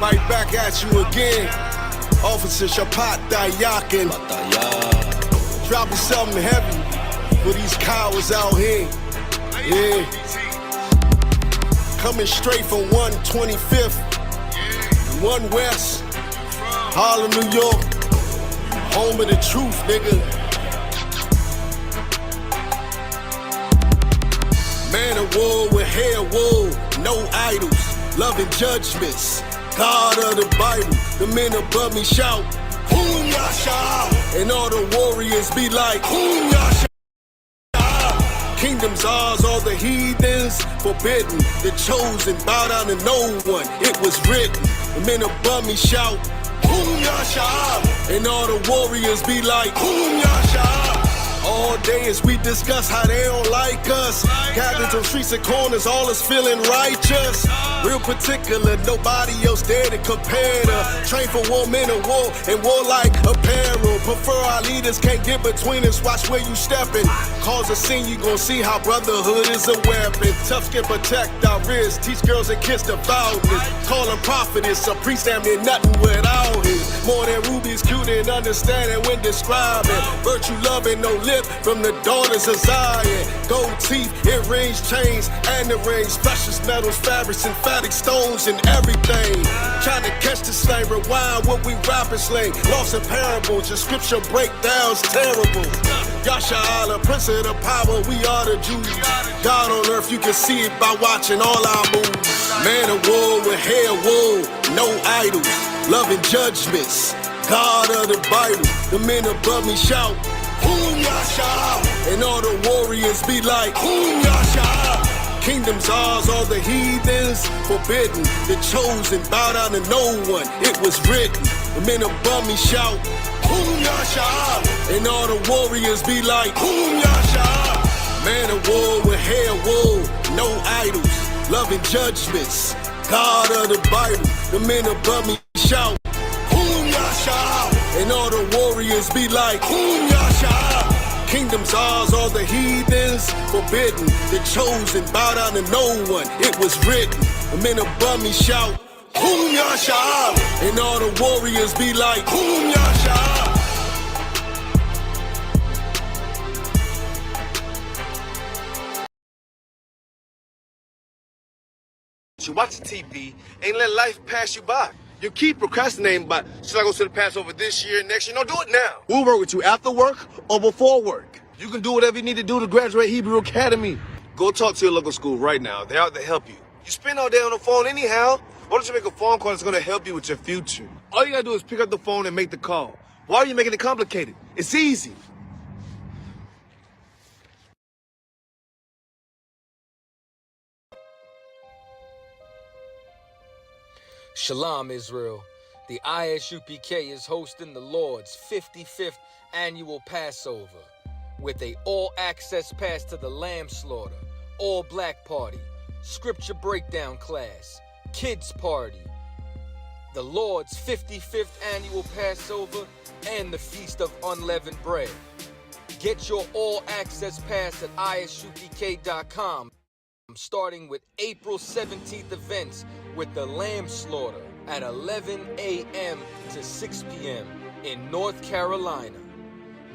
Right back at you again. Officer Shapat Dayakin. Dropping something heavy for these cowards out here. Yeah. Coming straight from 125th, 1 West, Harlem, New York. Home of the truth, nigga. Man of war with hair wool, no idols, loving judgments. God of the Bible, the men above me shout, Hoom Yasha, and all the warriors be like, Hoom Yasha. Kingdom's ours, all the heathens forbidden. The chosen bow down to no one, it was written. The men above me shout, Hoom Yasha, and all the warriors be like, Hoom Yasha. All day as we discuss how they don't like us. Gathered on streets and corners, all is feeling righteous. Real particular, nobody else there to compare to. Train for war, men of war, and warlike apparel. Prefer our leaders, can't get between us, watch where you stepping. Cause a scene, you gon' see how brotherhood is a weapon. Tough skin protect our wrists, teach girls and kids devoutness. Call them prophetess, a priest damn near nothing without his. More than rubies, cute and understanding when describing. Virtue, loving, no lip from the daughters of Zion. Gold teeth, earrings, chains, and the rings. Precious metals, fabrics, emphatic stones, and everything. Trying to catch the slang, rewind what we rap and slang. Lost in parables, your scripture breakdowns terrible. Yasha Allah, Prince of the power, we are the Jews. God on earth, you can see it by watching all our moves. Man of war with hair wool, no idols, loving judgments. God of the Bible, the men above me shout, Hoom Yasha, and all the warriors be like, Hoom Yasha. Kingdom's ours, all the heathens forbidden. The chosen bow down to no one, it was written. The men above me shout, Hoom Yasha, and all the warriors be like, Hoom Yasha. Man of war with hair wool, no idols, loving judgments. God of the Bible, the men above me shout, Hoom Yasha, and all the warriors be like, Hoom Yasha. Kingdom's ours, all the heathens forbidden. The chosen bow down to no one, it was written. The men above me shout, Hoom Yasha, and all the warriors be like, Hoom Yasha. You watch the TV, ain't let life pass you by. You keep procrastinating, but should I go to the Passover this year, next year? No, do it now. We'll work with you after work or before work. You can do whatever you need to do to graduate Hebrew Academy. Go talk to your local school right now. They're out to help you. You spend all day on the phone anyhow. Why don't you make a phone call that's going to help you with your future? All you got to do is pick up the phone and make the call. Why are you making it complicated? It's easy. Shalom, Israel. The ISUPK is hosting the Lord's 55th annual Passover with a all-access pass to the lamb slaughter, all-black party, scripture breakdown class, kids party, the Lord's 55th annual Passover, and the Feast of Unleavened Bread. Get your all-access pass at ISUPK.com. Starting with April 17th events with the lamb slaughter at 11 a.m. to 6 p.m. in North Carolina.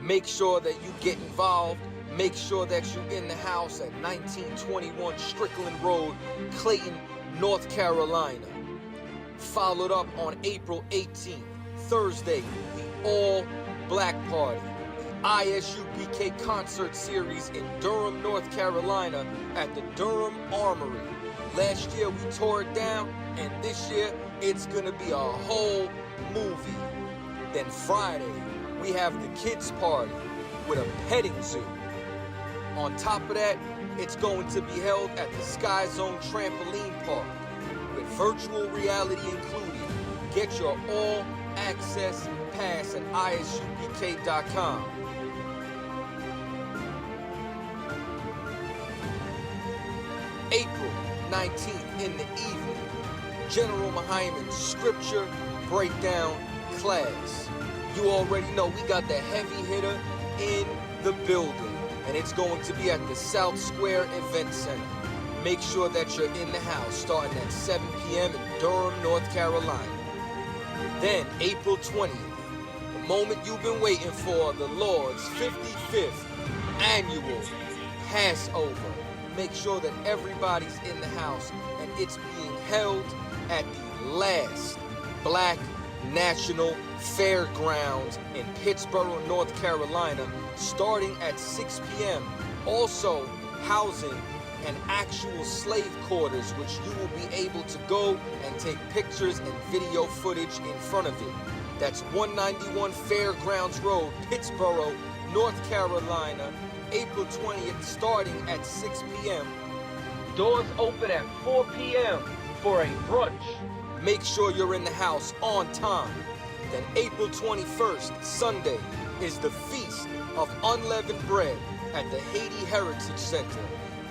Make sure that you get involved. Make sure that you're in the house at 1921 Strickland Road, Clayton, North Carolina. Followed up on April 18th, Thursday, the all-black party. ISUPK concert series in Durham, North Carolina at the Durham Armory. Last year we tore it down, and this year it's gonna be a whole movie. Then Friday, we have the kids party with a petting zoo. On top of that, it's going to be held at the Sky Zone Trampoline Park with virtual reality included. Get your all-access pass at ISUPK.com. April 19th in the evening, General Mahaiman's Scripture Breakdown class. You already know we got the heavy hitter in the building, and it's going to be at the South Square Event Center. Make sure that you're in the house starting at 7 p.m. in Durham, North Carolina. Then April 20th, the moment you've been waiting for, the Lord's 55th annual Passover. Make sure that everybody's in the house, and it's being held at the last Black National Fairgrounds in Pittsboro, North Carolina, starting at 6 p.m. Also housing an actual slave quarters, which you will be able to go and take pictures and video footage in front of it. That's 191 Fairgrounds Road, Pittsboro, North Carolina, April 20th, starting at 6 p.m. Doors open at 4 p.m. for a brunch. Make sure you're in the house on time. Then April 21st, Sunday, is the Feast of Unleavened Bread at the Haiti Heritage Center,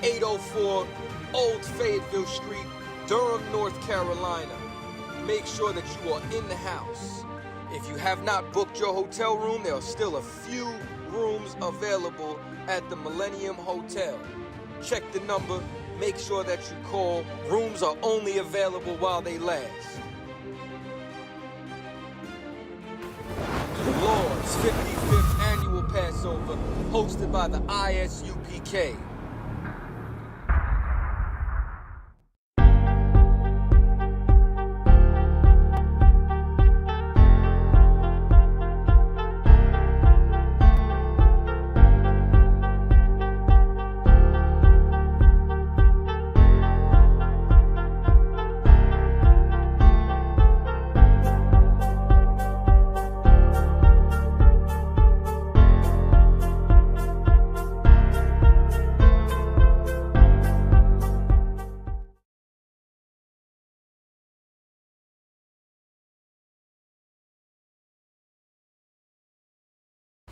804 Old Fayetteville Street, Durham, North Carolina. Make sure that you are in the house. If you have not booked your hotel room, there are still a few rooms available at the Millennium Hotel. Check the number, make sure that you call. Rooms are only available while they last. The Lord's 55th Annual Passover, hosted by the ISUPK.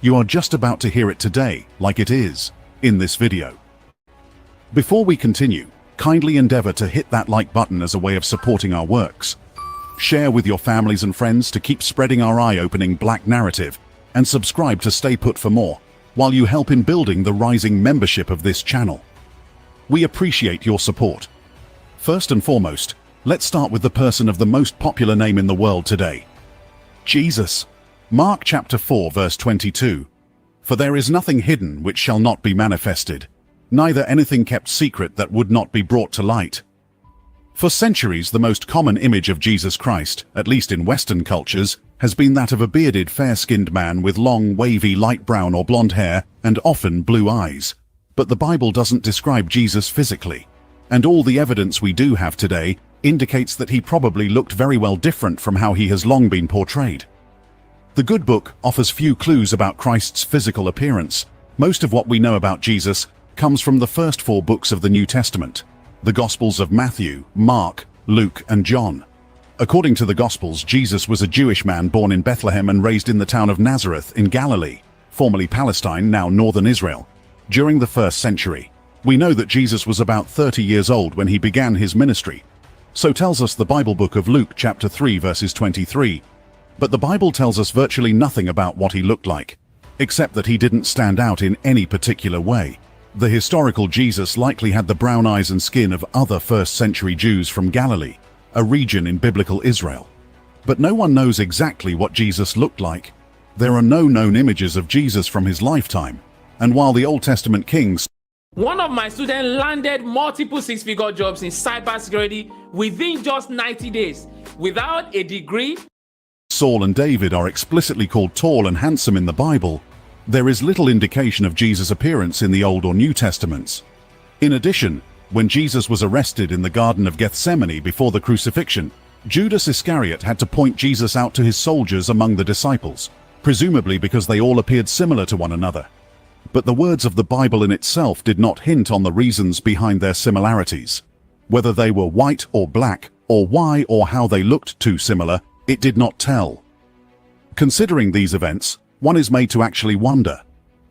You are just about to hear it today, like it is, in this video. Before we continue, kindly endeavor to hit that like button as a way of supporting our works. Share with your families and friends to keep spreading our eye-opening black narrative, and subscribe to stay put for more, while you help in building the rising membership of this channel. We appreciate your support. First and foremost, let's start with the person of the most popular name in the world today, Jesus. Mark chapter 4 verse 22. For there is nothing hidden which shall not be manifested, neither anything kept secret that would not be brought to light. For centuries, the most common image of Jesus Christ, at least in Western cultures, has been that of a bearded, fair-skinned man with long, wavy, light brown or blonde hair and often blue eyes. But the Bible doesn't describe Jesus physically, and all the evidence we do have today indicates that he probably looked very well different from how he has long been portrayed. The Good Book offers few clues about Christ's physical appearance. Most of what we know about Jesus comes from the first 4 books of the New Testament, the Gospels of Matthew, Mark, Luke, and John. According to the Gospels, Jesus was a Jewish man born in Bethlehem and raised in the town of Nazareth in Galilee, formerly Palestine, now northern Israel. During the 1st century, we know that Jesus was about 30 years old when he began his ministry. So tells us the Bible book of Luke chapter 3 verses 23. But the Bible tells us virtually nothing about what he looked like, except that he didn't stand out in any particular way. The historical Jesus likely had the brown eyes and skin of other 1st century Jews from Galilee, a region in biblical Israel. But no one knows exactly what Jesus looked like. There are no known images of Jesus from his lifetime, and while the Old Testament kings... One of my students landed multiple 6-figure jobs in cybersecurity within just 90 days, without a degree. Saul and David are explicitly called tall and handsome in the Bible. There is little indication of Jesus' appearance in the Old or New Testaments. In addition, when Jesus was arrested in the Garden of Gethsemane before the crucifixion, Judas Iscariot had to point Jesus out to his soldiers among the disciples, presumably because they all appeared similar to one another. But the words of the Bible in itself did not hint on the reasons behind their similarities. Whether they were white or black, or why or how they looked too similar, it did not tell. Considering these events, one is made to actually wonder,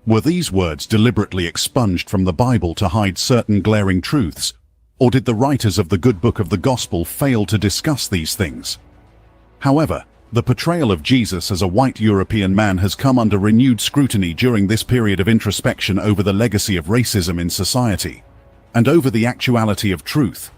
were these words deliberately expunged from the Bible to hide certain glaring truths, or did the writers of the Good Book of the Gospel fail to discuss these things? However, the portrayal of Jesus as a white European man has come under renewed scrutiny during this period of introspection over the legacy of racism in society, and over the actuality of truth.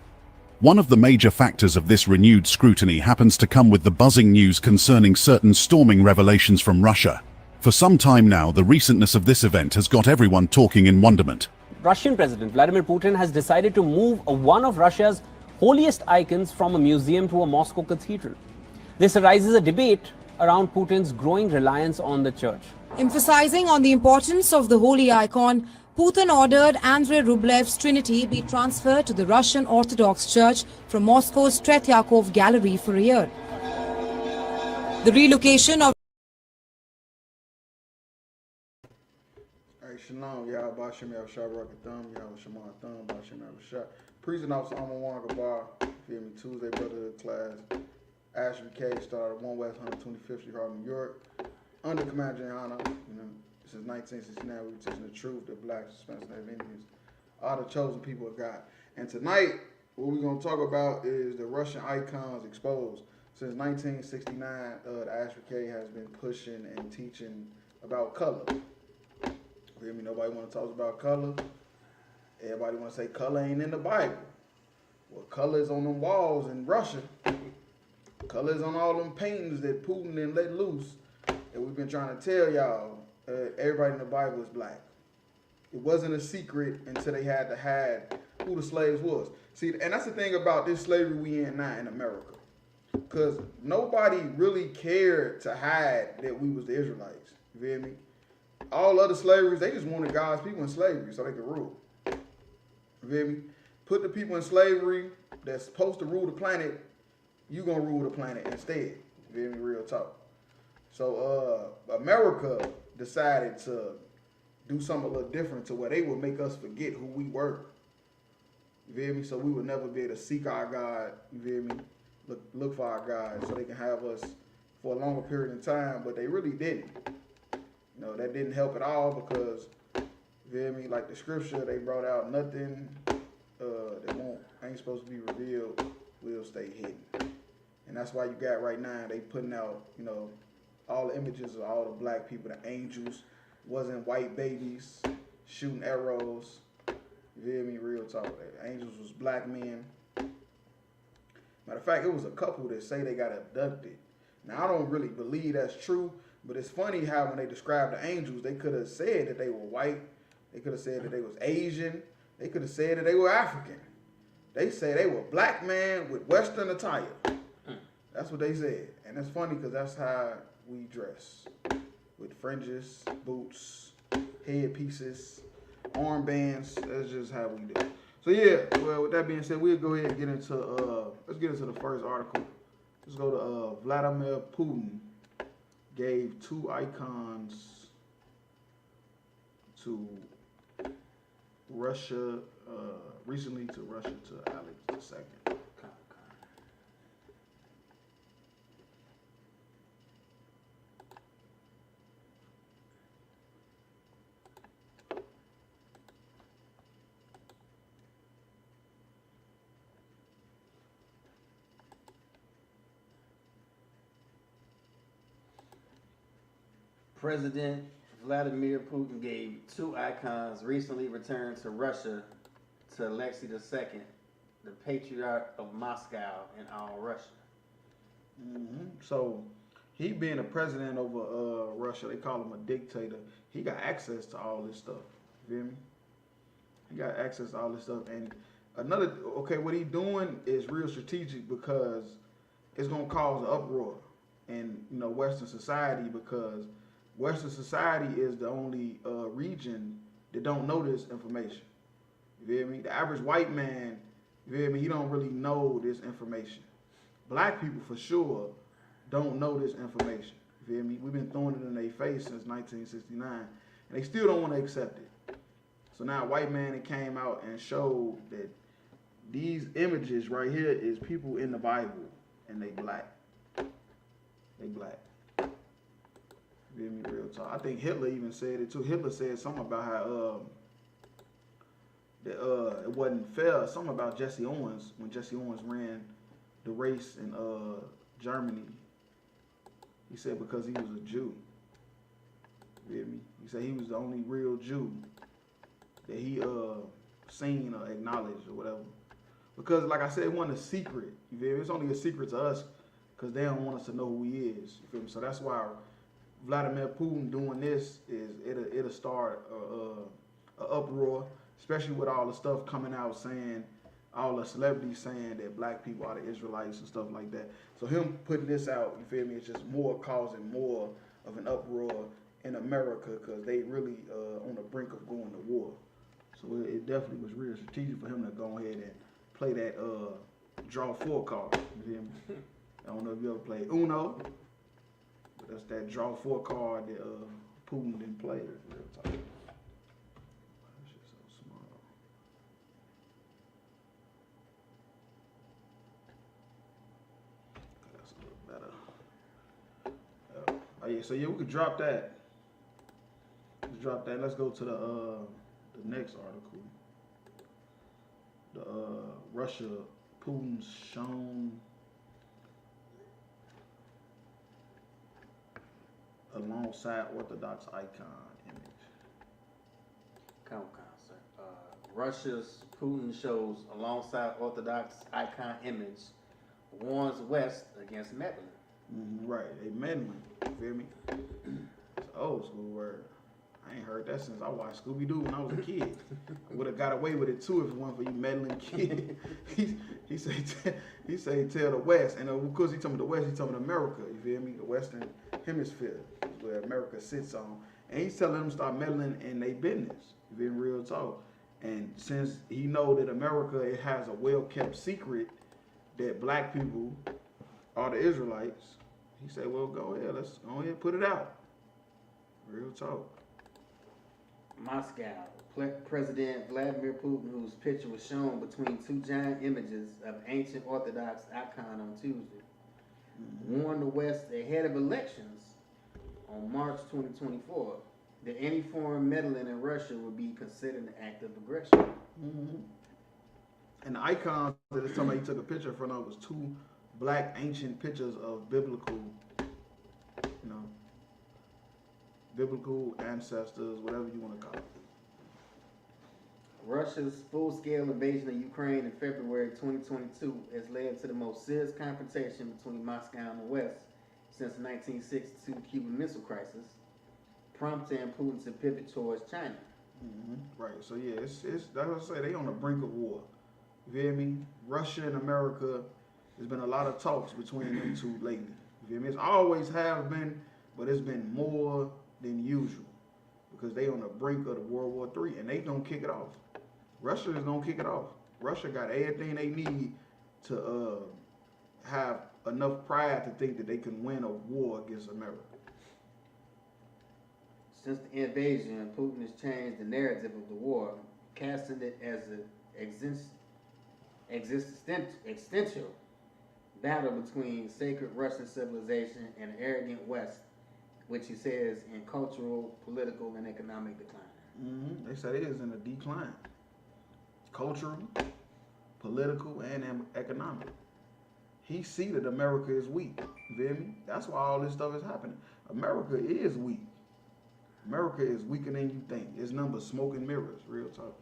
One of the major factors of this renewed scrutiny happens to come with the buzzing news concerning certain storming revelations from Russia. For some time now, the recentness of this event has got everyone talking in wonderment. Russian President Vladimir Putin has decided to move one of Russia's holiest icons from a museum to a Moscow cathedral. This arises a debate around Putin's growing reliance on the church. Emphasizing on the importance of the holy icon, Putin ordered Andrei Rublev's Trinity be transferred to the Russian Orthodox Church from Moscow's Tretyakov Gallery for a year. The relocation of Shalom, y'all. Bashim Yahushua Rakatham, Yahushua Thumb, Bashim Yahushua. Preaching off Alma Gabar, feel me, Tuesday, brotherhood class. ISUPK started 1 West 125th Street, Harlem, New York. Under Commander Jehana, since 1969, we were teaching the truth, the blacks, Hispanics, Native Indians, all the chosen people of God. And tonight, what we're going to talk about is the Russian icons exposed. Since 1969, the ISUPK has been pushing and teaching about color. Hear me? Nobody want to talk about color. Everybody want to say color ain't in the Bible. Well, color is on them walls in Russia. Color is on all them paintings that Putin then let loose. And we've been trying to tell y'all, everybody in the Bible is black. It wasn't a secret until they had to hide who the slaves was. See, and that's the thing about this slavery we in now in America. Because nobody really cared to hide that we was the Israelites. You feel me? All other slaveries, they just wanted God's people in slavery so they could rule. You feel me? Put the people in slavery that's supposed to rule the planet, you gonna rule the planet instead. You feel me? Real talk. So America decided to do something a little different to where they would make us forget who we were. You feel me? So we would never be able to seek our God, you feel me? Look for our God so they can have us for a longer period of time, but they really didn't. You know, that didn't help at all because, you feel me, like the scripture, they brought out nothing that ain't supposed to be revealed will stay hidden. And that's why you got right now, they putting out, all the images of all the black people, the angels, wasn't white babies shooting arrows. You feel me? Real talk. The angels was black men. Matter of fact, it was a couple that say they got abducted. Now, I don't really believe that's true. But it's funny how when they described the angels, they could have said that they were white. They could have said that they was Asian. They could have said that they were African. They say they were black man with Western attire. That's what they said. And it's funny because that's how we dress. With fringes, boots, headpieces, armbands. That's just how we do. So yeah, well, with that being said, we'll go ahead and get into, let's get into the first article. Let's go to Vladimir Putin. Gave 2 icons to Russia, recently to Russia, to Alex II. President Vladimir Putin gave 2 icons recently returned to Russia to Alexei II, the Patriarch of Moscow and all Russia. So he being a president over Russia, they call him a dictator. He got access to all this stuff. You feel me? He got access to all this stuff. And what he doing is real strategic because it's gonna cause an uproar in Western society, because Western society is the only region that don't know this information. You feel me? The average white man, you feel me, he don't really know this information. Black people for sure don't know this information. You feel me? We've been throwing it in their face since 1969, and they still don't want to accept it. So now a white man came out and showed that these images right here is people in the Bible, and they black. They black. You feel me? Real talk. I think Hitler even said it too. Hitler said something about how it wasn't fair. Something about Jesse Owens, when Jesse Owens ran the race in Germany. He said because he was a Jew. You feel me? He said he was the only real Jew that he seen or acknowledged or whatever. because, like I said, it wasn't a secret. You feel me? It's only a secret to us because they don't want us to know who he is. You feel me? So that's why Vladimir Putin doing this is it'll start a uproar, especially with all the stuff coming out saying, all the celebrities saying that black people are the Israelites and stuff like that. So him putting this out, you feel me? It's just more causing more of an uproar in America because they really on the brink of going to war. So it definitely was real strategic for him to go ahead and play that draw 4 card. You feel me? I don't know if you ever played Uno, but that's that draw 4 card that Putin didn't play. Real talk. That shit's so small. Okay, that's a little better. Oh yeah, so yeah, we could drop that. Let's drop that. Let's go to the next article. The Russia, Putin's shown alongside Orthodox icon image. Come, sir. Russia's Putin shows alongside Orthodox icon image warns West against meddling. Right, they meddling. You feel me? It's an old school word. I ain't heard that since I watched Scooby-Doo when I was a kid. I would have got away with it too if it wasn't for you meddling kid. he say tell the West, and of course he talking about the West, he talking about America. You feel me? The Western Hemisphere is where America sits on, and he's telling them to start meddling in their business. You feel me? Real talk. And since he know that America it has a well-kept secret that black people are the Israelites, he said, "Well, go ahead, let's go ahead and put it out." Real talk. Moscow. President Vladimir Putin, whose picture was shown between two giant images of ancient Orthodox icon on Tuesday, warned the West ahead of elections on March 2024 that any foreign meddling in Russia would be considered an act of aggression. And the icons that it's talking about he took a picture in front of was two black ancient pictures of biblical, biblical ancestors, whatever you want to call it. Russia's full-scale invasion of Ukraine in February 2022 has led to the most serious confrontation between Moscow and the West since the 1962 Cuban Missile Crisis, prompting Putin to pivot towards China. Right, so yeah, it's that's what I say, they on the brink of war. You feel me? Russia and America, there's been a lot of talks between them two lately. You feel me? It's always have been, but it's been more than usual because they on the brink of the World War III and they don't kick it off. Russia is gonna kick it off. Russia got everything they need to have enough pride to think that they can win a war against America. Since the invasion, Putin has changed the narrative of the war, casting it as an existential battle between sacred Russian civilization and an arrogant West, which he says in cultural, political, and economic decline. They said it is in a decline. Cultural, political, and economic. He see that America is weak. You feel me? That's why all this stuff is happening. America is weak. America is weaker than you think. It's nothing but smoke and mirrors, real talk.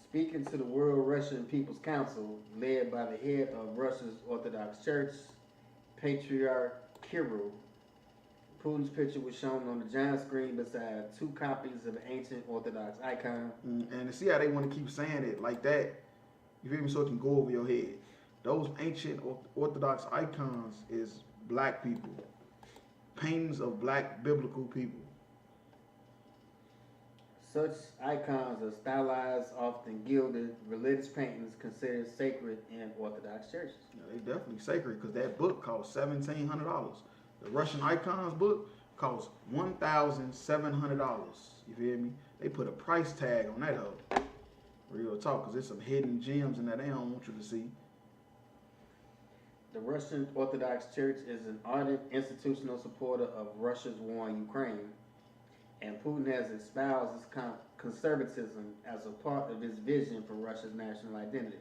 Speaking to the World Russian People's Council, led by the head of Russia's Orthodox Church, Patriarch Kirill, Putin's picture was shown on the giant screen beside two copies of an ancient Orthodox icon. And to see how they want to keep saying it like that, you feel me, so it can go over your head. Those ancient Orthodox icons is black people. Paintings of black biblical people. Such icons are stylized, often gilded, religious paintings considered sacred in Orthodox churches. Yeah, they definitely sacred because that book cost $1,700. The Russian icons book cost $1,700. You feel me? They put a price tag on that hoe. Real talk, because there's some hidden gems in that they don't want you to see. The Russian Orthodox Church is an ardent institutional supporter of Russia's war in Ukraine, and Putin has espoused his conservatism as a part of his vision for Russia's national identity.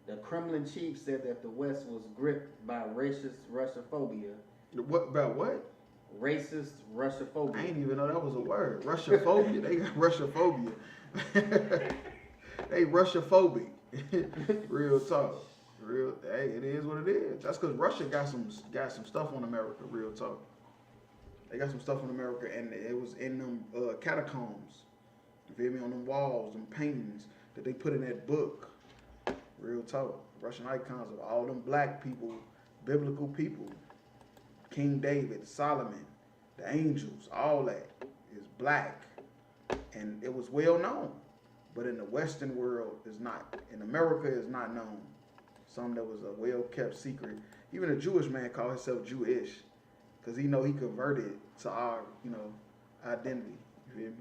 The Kremlin chief said that the West was gripped by racist Russophobia. What about what? Racist Russophobia. I didn't even know that was a word. Russophobia. They got Russophobia. they Russia-phobic. Real talk. Real, hey, it is what it is. That's because Russia got some stuff on America. Real talk. They got some stuff on America, and it was in them catacombs. You feel me? On them walls, them paintings that they put in that book. Real talk. Russian icons of all them black people, biblical people, King David, Solomon, the angels, all that is black, and it was well known. But in the Western world, it's not. In America, it's not known. Something that was a well-kept secret. Even a Jewish man called himself Jewish, because he know he converted to our, identity. You feel me?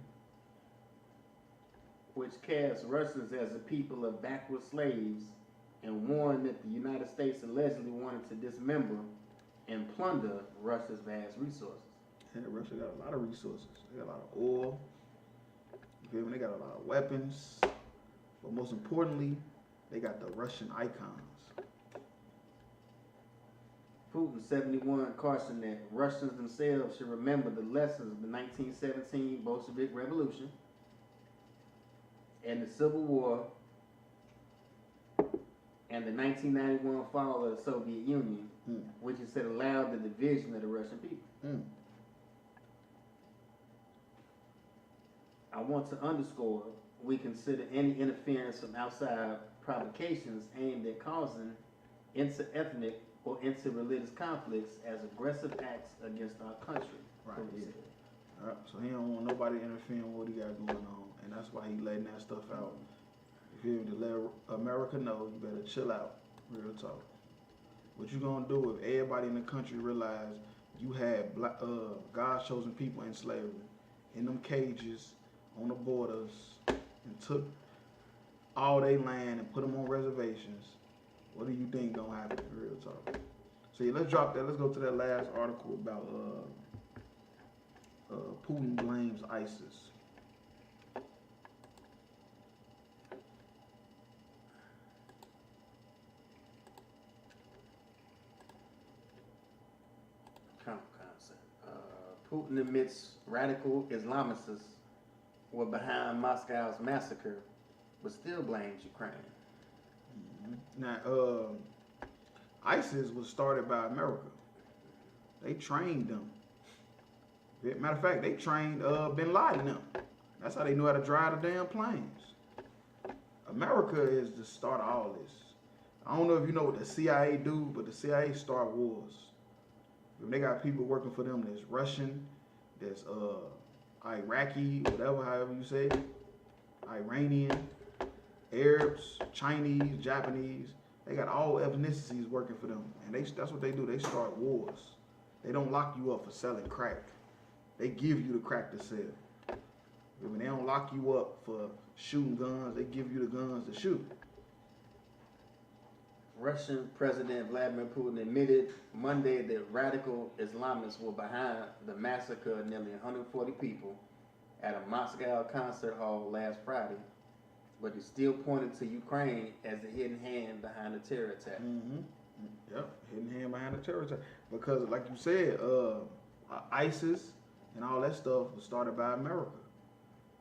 Which cast Russians as a people of backward slaves and warned that the United States allegedly wanted to dismember and plunder Russia's vast resources. Yeah, Russia got a lot of resources. They got a lot of oil. You feel me? They got a lot of weapons. But most importantly, they got the Russian icons. Putin 71 cautioned that Russians themselves should remember the lessons of the 1917 Bolshevik Revolution and the Civil War and the 1991 fall of the Soviet Union, which he said allowed the division of the Russian people. I want to underscore, we consider any interference from outside provocations aimed at causing inter-ethnic or inter-religious conflicts as aggressive acts against our country. Right, yeah. So he don't want nobody interfering with what he got going on, and that's why he letting that stuff out. If you to let America know, you better chill out. Real talk. What you gonna do if everybody in the country realize you had God's chosen people in slavery, in them cages, on the borders, and took all their land and put them on reservations? What do you think gonna happen? Real talk. So yeah, let's drop that. Let's go to that last article about Putin blames ISIS. Putin admits radical Islamists were behind Moscow's massacre, but still blames Ukraine. Now, ISIS was started by America. They trained them. Matter of fact, they trained Bin Laden them. That's how they knew how to drive the damn planes. America is the start of all this. I don't know if you know what the CIA do, but the CIA start wars. They got people working for them that's Russian, that's Iraqi, whatever, however you say it, Iranian, Arabs, Chinese, Japanese. They got all ethnicities working for them. And that's what they do. They start wars. They don't lock you up for selling crack. They give you the crack to sell. When they don't lock you up for shooting guns, they give you the guns to shoot. Russian President Vladimir Putin admitted Monday that radical Islamists were behind the massacre of nearly 140 people at a Moscow concert hall last Friday, but he still pointed to Ukraine as the hidden hand behind the terror attack. Yep, hidden hand behind the terror attack. Because, like you said, ISIS and all that stuff was started by America.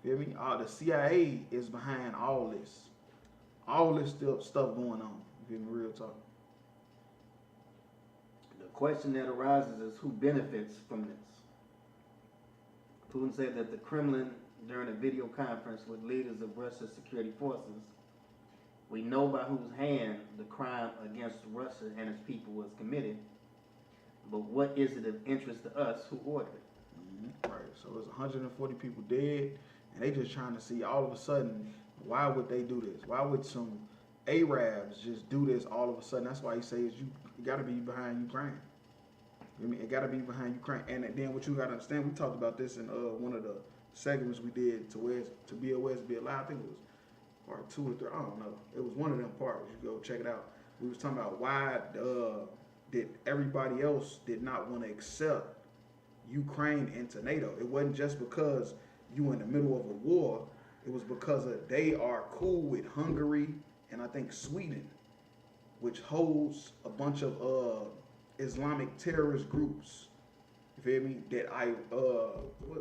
Feel me? The CIA is behind all this. All this stuff going on. You feel me? Real talk. The question that arises is who benefits from this? Putin said that the Kremlin, during a video conference with leaders of Russia's security forces, we know by whose hand the crime against Russia and its people was committed, but what is it of interest to us who ordered it? Right, so it's 140 people dead, and they just trying to see all of a sudden, why would they do this? Why would some Arabs just do this all of a sudden? That's why he says you got to be behind Ukraine. I mean, it got to be behind Ukraine. And then what you got to understand, we talked about this in one of the segments we did to be a West, be alive. I think it was part 2 or 3. I don't know. It was one of them parts. You go check it out. We was talking about why did everybody else did not want to accept Ukraine into NATO. It wasn't just because you in the middle of a war. It was because they are cool with Hungary and I think Sweden, which holds a bunch of Islamic terrorist groups. You feel me? That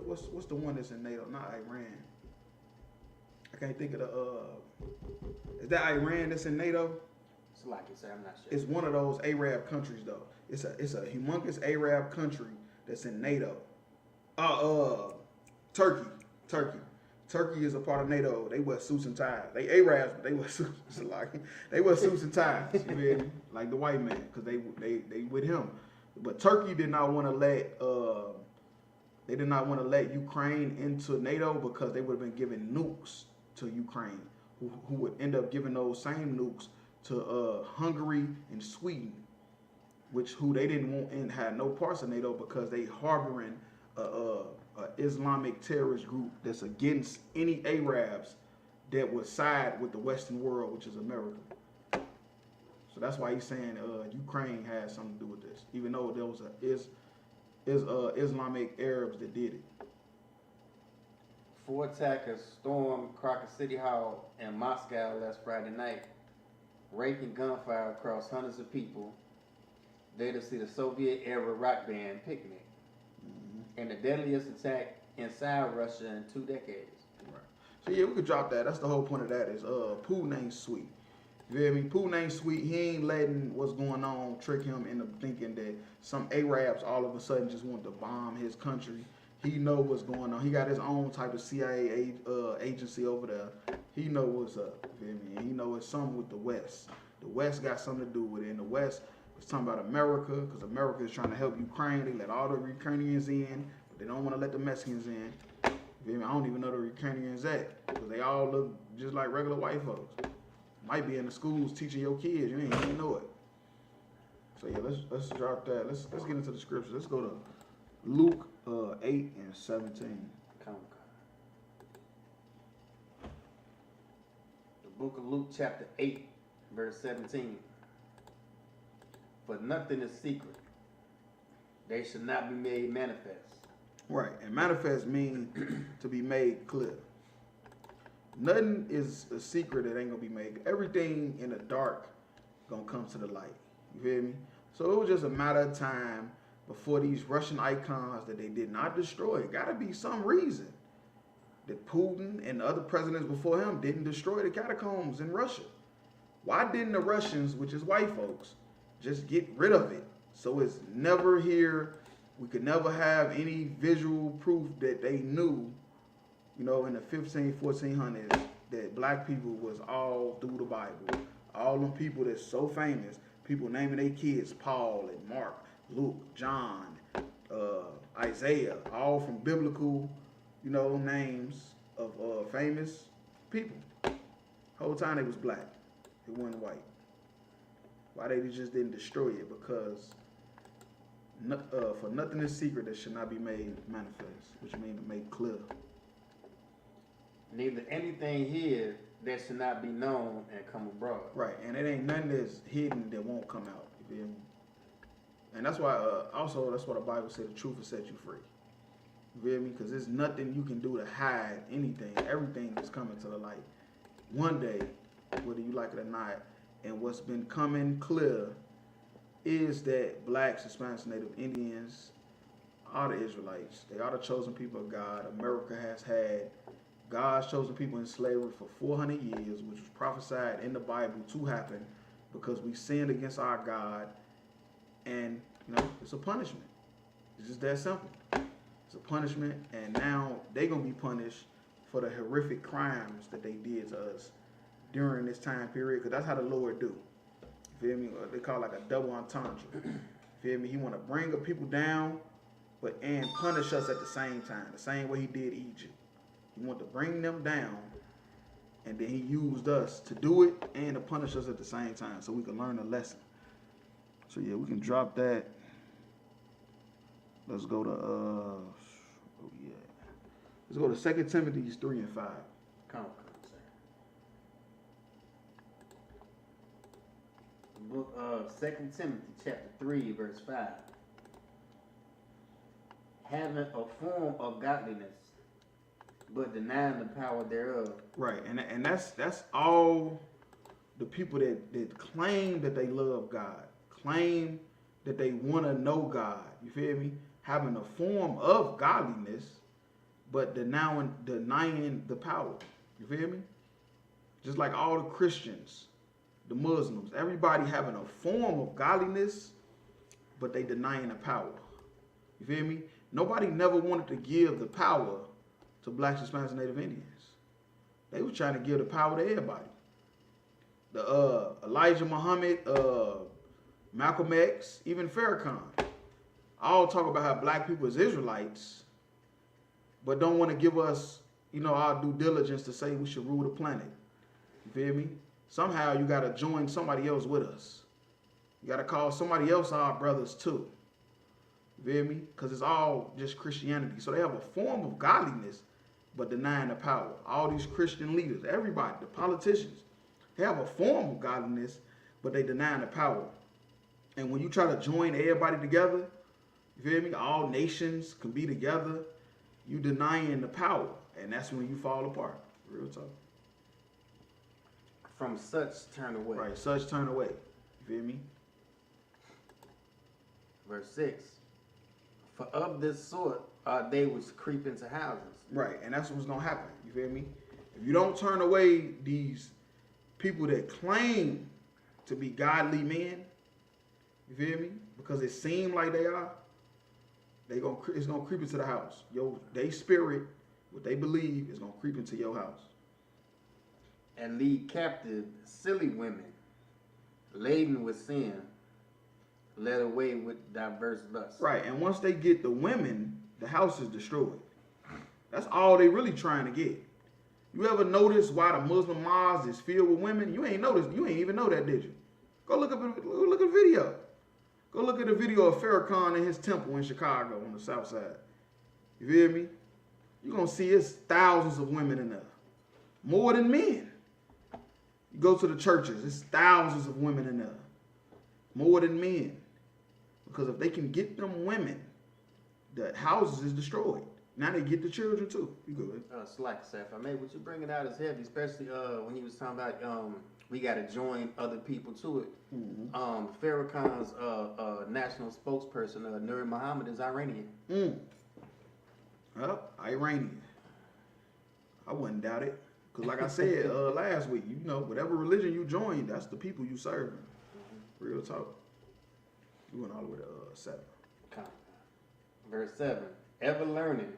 what's the one that's in NATO? Not Iran. I can't think of Is that Iran that's in NATO? It's like it, sir. I'm not sure. It's one of those Arab countries though. It's a humongous Arab country that's in NATO. Turkey. Turkey is a part of NATO. They wear suits and ties. They Arabs, but they wear suits. They wear suits and ties. You feel me? Like the white man, because they with him. But Turkey did not want to let Ukraine into NATO because they would have been giving nukes to Ukraine, who would end up giving those same nukes to Hungary and Sweden, who they didn't want and had no parts of NATO because they harboring a Islamic terrorist group that's against any Arabs that would side with the Western world, which is America. So that's why he's saying Ukraine has something to do with this, even though there was Islamic Arabs that did it. 4 attackers stormed Crocker City Hall in Moscow last Friday night, raking gunfire across hundreds of people there to see the Soviet-era rock band Picnic. And the deadliest attack inside Russia in 2 decades. Right. So yeah, we could drop that. That's the whole point of that is Putin ain't sweet. You feel me? Putin ain't sweet. He ain't letting what's going on trick him into thinking that some Arabs all of a sudden just want to bomb his country. He know what's going on. He got his own type of CIA agency over there. He know what's up. You feel me? And he know it's something with the West. The West got something to do with it. And the West is talking about America, because America is trying to help Ukraine. They let all the Ukrainians in, but they don't want to let the Mexicans in. You feel me? I don't even know the Ukrainians at, because they all look just like regular white folks. Might be in the schools teaching your kids. You ain't even know it. So yeah, let's drop that. Let's get into the scriptures. Let's go to Luke 8 and 17. Come. The book of Luke chapter 8, verse 17. For nothing is secret. They should not be made manifest. Right, and manifest means to be made clear. Nothing is a secret that ain't gonna be made. Everything in the dark gonna come to the light. You feel me? So it was just a matter of time before these Russian icons that they did not destroy. Gotta be some reason that Putin and the other presidents before him didn't destroy the catacombs in Russia. Why didn't the Russians, which is white folks, just get rid of it? So it's never here. We could never have any visual proof that they knew, in the 1400s, that black people was all through the Bible. All them people that's so famous, people naming their kids Paul and Mark, Luke, John, Isaiah, all from biblical, names of famous people. Whole time they was black. It wasn't white. Why they just didn't destroy it? Because for nothing is secret that should not be made manifest, which means to make clear. Neither anything hid that should not be known and come abroad. Right, and it ain't nothing that's hidden that won't come out. You feel me? And that's why, also, that's why the Bible said the truth will set you free. You feel me? Because there's nothing you can do to hide anything. Everything is coming to the light. One day, whether you like it or not, and what's been coming clear is that blacks, Hispanics, Native Indians, are the Israelites. They are the chosen people of God. America has had God's chosen people in slavery for 400 years, which was prophesied in the Bible to happen because we sinned against our God. And, it's a punishment. It's just that simple. It's a punishment, and now they're going to be punished for the horrific crimes that they did to us during this time period, because that's how the Lord do. You feel me? They call it like a double entendre. You feel me? He want to bring the people down, and punish us at the same time, the same way he did Egypt. He want to bring them down, and then he used us to do it and to punish us at the same time so we can learn a lesson. So yeah, we can drop that. Let's go to let's go to 2 Timothy 3 and 5. Come, sir. The book of 2 Timothy chapter 3, verse 5. Having a form of godliness, but denying the power thereof. Right, and that's all the people that claim that they love God, claim that they want to know God. You feel me? Having a form of godliness, but denying the power. You feel me? Just like all the Christians, the Muslims, everybody having a form of godliness, but they denying the power. You feel me? Nobody never wanted to give the power to blacks, Hispanics, and Native Indians. They were trying to give the power to everybody. The Elijah Muhammad, Malcolm X, even Farrakhan, all talk about how black people is Israelites, but don't want to give us, our due diligence to say we should rule the planet. You feel me? Somehow you got to join somebody else with us. You got to call somebody else our brothers too. You feel me? Because it's all just Christianity. So they have a form of godliness, but denying the power. All these Christian leaders, everybody, the politicians, they have a form of godliness, but they denying the power. And when you try to join everybody together, you feel me? All nations can be together. You denying the power, and that's when you fall apart. Real talk. From such turn away. Right, such turn away. You feel me? Verse 6. For of this sort are they which creep into houses. Right, and that's what's gonna happen. You feel me? If you don't turn away these people that claim to be godly men, you feel me? Because it seems like they are, it's gonna creep into the house. They spirit, what they believe, is gonna creep into your house. And lead captive silly women, laden with sin, led away with diverse lusts. Right, and once they get the women, the house is destroyed. That's all they really trying to get. You ever notice why the Muslim mosque is filled with women? You ain't noticed. You ain't even know that, did you? Go look at the video. Go look at the video of Farrakhan in his temple in Chicago on the south side. You feel me? You're going to see it's thousands of women in there. More than men. You go to the churches, it's thousands of women in there. More than men. Because if they can get them women, the houses is destroyed. Now they get the children too. You good? Slack, Seth. I mean, what you bringing out is heavy, especially when you was talking about we got to join other people to it. Mm-hmm. Farrakhan's national spokesperson, Nur Muhammad, is Iranian. Iranian. I wouldn't doubt it. Because like I said last week, whatever religion you join, that's the people you serve. Mm-hmm. Real talk. We went all the way to 7. Verse 7. Ever learning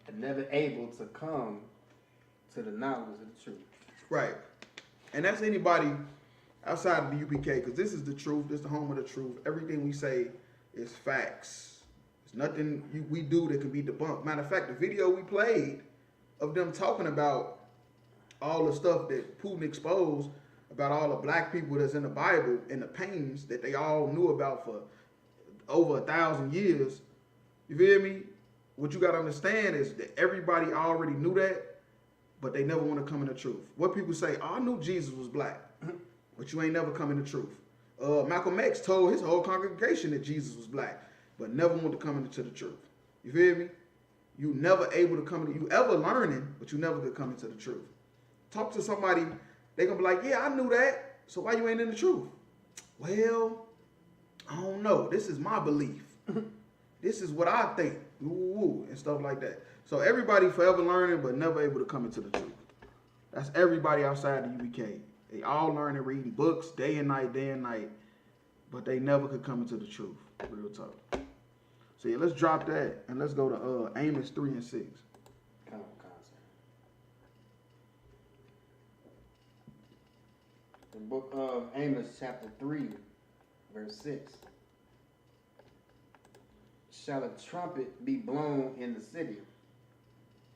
and never able to come to the knowledge of the truth. Right. And that's anybody outside of the UPK, because this is the truth. This is the home of the truth. Everything we say is facts. There's nothing we do that can be debunked. Matter of fact, the video we played of them talking about all the stuff that Putin exposed about all the black people that's in the Bible and the pains that they all knew about for over 1,000 years. You feel me? What you got to understand is that everybody already knew that, but they never want to come in the truth. What people say, I knew Jesus was black, but you ain't never come in the truth. Malcolm X told his whole congregation that Jesus was black, but never want to come into the truth. You feel me? You never able to come into, you ever learning, but you never could come into the truth. Talk to somebody, they going to be like, yeah, I knew that, so why you ain't in the truth? Well, I don't know. This is my belief. This is what I think, and stuff like that. So everybody forever learning, but never able to come into the truth. That's everybody outside the UBK. They all learn and reading books day and night, but they never could come into the truth. Real talk. So yeah, let's drop that and let's go to Amos 3 and 6. The book of Amos, chapter 3, verse 6. Shall a trumpet be blown in the city,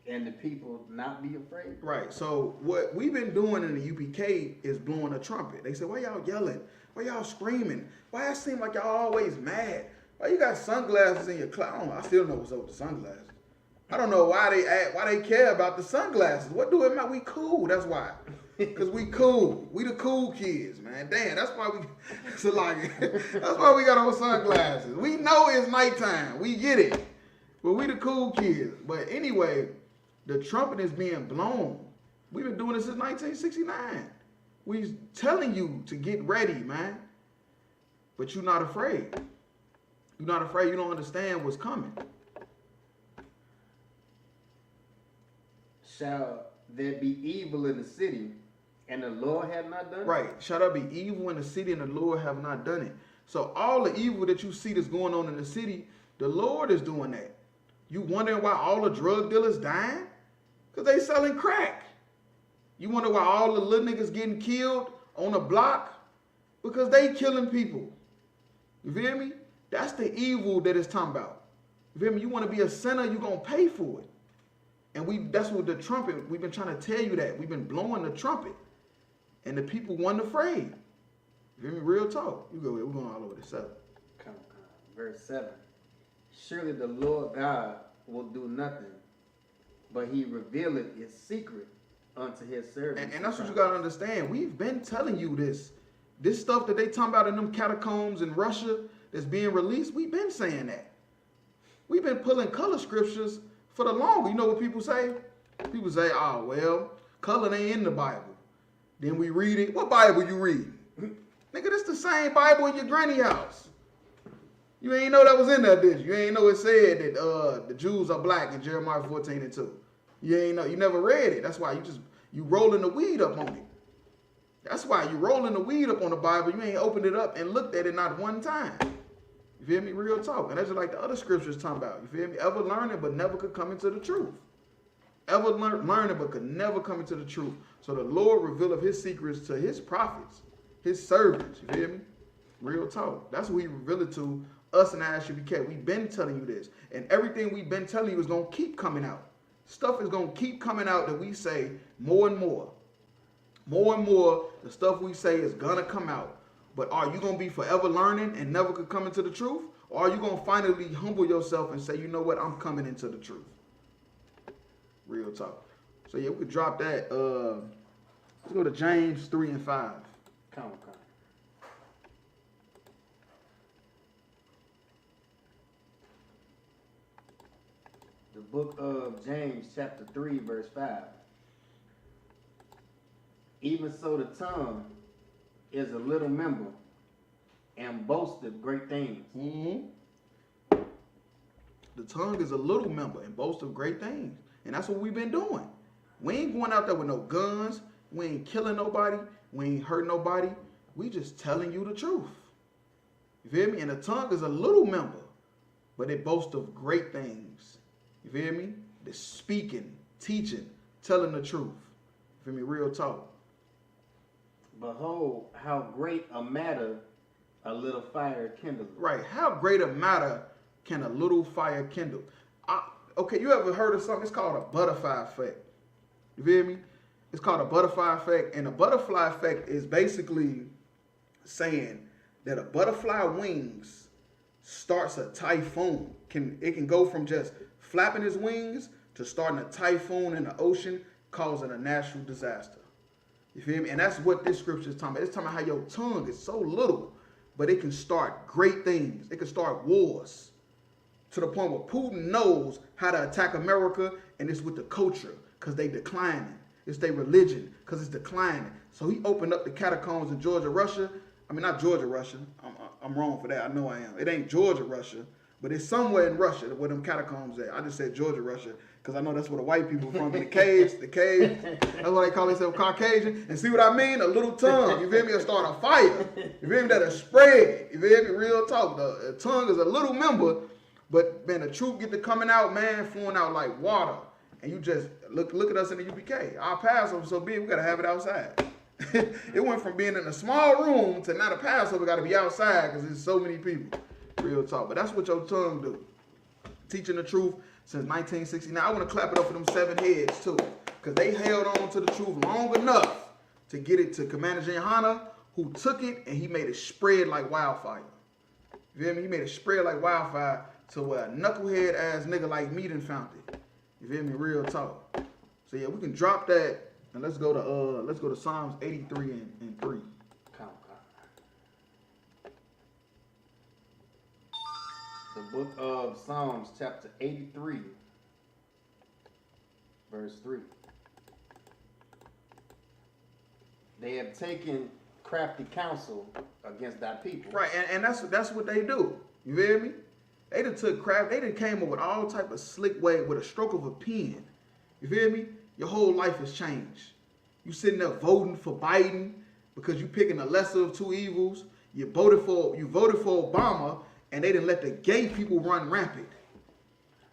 and the people not be afraid? Right. So what we've been doing in the UPK is blowing a trumpet. They say, why y'all yelling? Why y'all screaming? Why it seem like y'all always mad? Why you got sunglasses in your cloud? I still know what's up with the sunglasses. I don't know why they care about the sunglasses. What do it matter? We cool. That's why. Because we cool. We the cool kids, man. Damn, that's why that's why we got on sunglasses. We know it's nighttime. We get it. But we the cool kids. But anyway, the trumpet is being blown. We've been doing this since 1969. We telling you to get ready, man. But you're not afraid. You're not afraid. You don't understand what's coming. Shall there be evil in the city, And the Lord had not done it? Right. Shall there be evil in the city and the Lord have not done it? So all the evil that you see that's going on in the city, the Lord is doing that. You wondering why all the drug dealers dying? Because they selling crack. You wonder why all the little niggas getting killed on the block? Because they killing people. You feel me? That's the evil that it's talking about. You feel me? You want to be a sinner, you're going to pay for it. And that's what the trumpet, we've been trying to tell you that. We've been blowing the trumpet. And the people weren't afraid. You feel me? Real talk. You go, we're going all over this 7. Come. Verse 7. Surely the Lord God will do nothing, but he revealeth his secret unto his servants. And that's what you got to understand. We've been telling you this. This stuff that they talking about in them catacombs in Russia that's being released, we've been saying that. We've been pulling color scriptures for the longer. You know what people say? People say, oh, well, color ain't in the Bible. Then we read it. What Bible you read? Nigga, this the same Bible in your granny house. You ain't know that was in there, did you? You ain't know it said that the Jews are black in Jeremiah 14:2. You ain't know. You never read it. That's why you rolling the weed up on it. That's why you rolling the weed up on the Bible. You ain't opened it up and looked at it not one time. You feel me? Real talk. And that's just like the other scriptures talking about. You feel me? Ever learning but never could come into the truth. Ever learning but could never come into the truth. So the Lord revealed his secrets to his prophets, his servants. You feel me? Real talk. That's what he revealed it to us and ISUPK. We've been telling you this. And everything we've been telling you is going to keep coming out. Stuff is going to keep coming out that we say more and more. More and more, the stuff we say is going to come out. But are you going to be forever learning and never could come into the truth? Or are you going to finally humble yourself and say, you know what, I'm coming into the truth? Real talk. So yeah, we could drop that. Let's go to James 3 and 5. Come. The book of James, chapter 3, verse 5. Even so the tongue is a little member and boasteth great things. Mm-hmm. The tongue is a little member and boasteth great things. And that's what we've been doing. We ain't going out there with no guns. We ain't killing nobody. We ain't hurting nobody. We just telling you the truth. You feel me? And the tongue is a little member, but it boasts of great things. You feel me? The speaking, teaching, telling the truth. You feel me? Real talk. Behold, how great a matter a little fire kindleth. Right. How great a matter can a little fire kindle? Okay, you ever heard of something? It's called a butterfly effect. You feel me? It's called a butterfly effect. And a butterfly effect is basically saying that a butterfly wings starts a typhoon. It can go from just flapping his wings to starting a typhoon in the ocean, causing a natural disaster. You feel me? And that's what this scripture is talking about. It's talking about how your tongue is so little, but it can start great things. It can start wars to the point where Putin knows how to attack America, and it's with the culture because they declining. It's their religion because it's declining. So he opened up the catacombs in Georgia, Russia. I mean, not Georgia, Russia. I'm wrong for that. I know I am. It ain't Georgia, Russia, but it's somewhere in Russia where them catacombs at. I just said Georgia, Russia, because I know that's where the white people from. In the caves. That's what they call themselves, Caucasian. And see what I mean? A little tongue. You feel me? It'll start a fire. You feel me? That'll spread. You feel me? Real talk. The tongue is a little member, but man, the truth get to coming out, man, flowing out like water. And you just look at us in the UPK. Our Passover so big, we gotta have it outside. It went from being in a small room to now the Passover gotta be outside because there's so many people. Real talk. But that's what your tongue do. Teaching the truth since 1969. I want to clap it up for them 7 heads too, because they held on to the truth long enough to get it to Commander Jehana, who took it and he made it spread like wildfire. You feel me? He made it spread like wildfire to where a knucklehead ass nigga like me done found it. You feel me? Real talk. So yeah, we can drop that and let's go to Psalms 83 and 3. The book of Psalms, chapter 83, verse 3. They have taken crafty counsel against thy people. Right, and that's what they do. You feel me? They done took craft. They done came up with all type of slick way with a stroke of a pen. You feel me? Your whole life has changed. You sitting there voting for Biden because you picking the lesser of two evils. You voted for Obama, and they didn't let the gay people run rampant.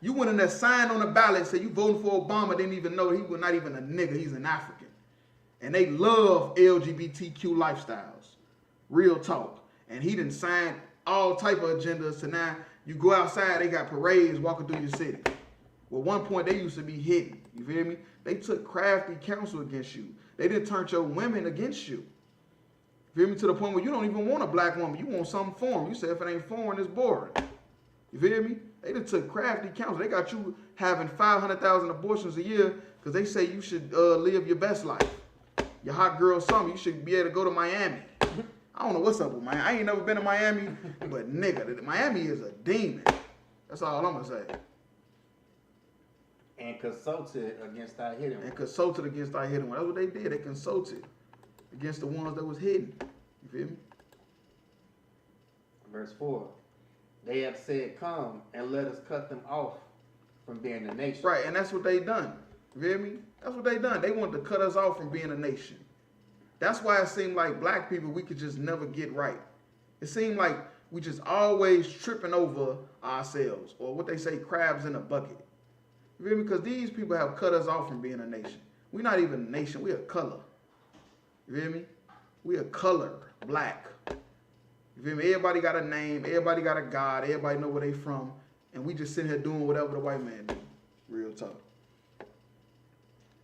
You went in there, signed on the ballot, said you voting for Obama, didn't even know he was not even a nigga, he's an African. And they love LGBTQ lifestyles. Real talk. And he didn't sign all type of agendas, so now you go outside, they got parades walking through your city. Well, one point they used to be hidden, you feel me? They took crafty counsel against you. They didn't turn your women against you. You feel me? To the point where you don't even want a black woman. You want something foreign. You say if it ain't foreign, it's boring. You feel me? They just took crafty counsel. They got you having 500,000 abortions a year because they say you should live your best life. Your hot girl summer, you should be able to go to Miami. I don't know what's up with Miami. I ain't never been to Miami, but nigga, Miami is a demon. That's all I'm gonna say. And consulted against our hidden one. And consulted against our hidden one. That's what they did. They consulted against the ones that was hidden. You feel me? Verse 4. They have said, come and let us cut them off from being a nation. Right, and that's what they done. You feel me? That's what they done. They wanted to cut us off from being a nation. That's why it seemed like black people, we could just never get right. It seemed like we just always tripping over ourselves, or what they say, crabs in a bucket. You feel me? Because these people have cut us off from being a nation. We're not even a nation. We're a color. You feel me? We're a color, black. You feel me? Everybody got a name. Everybody got a God. Everybody know where they from. And we just sitting here doing whatever the white man do. Real talk.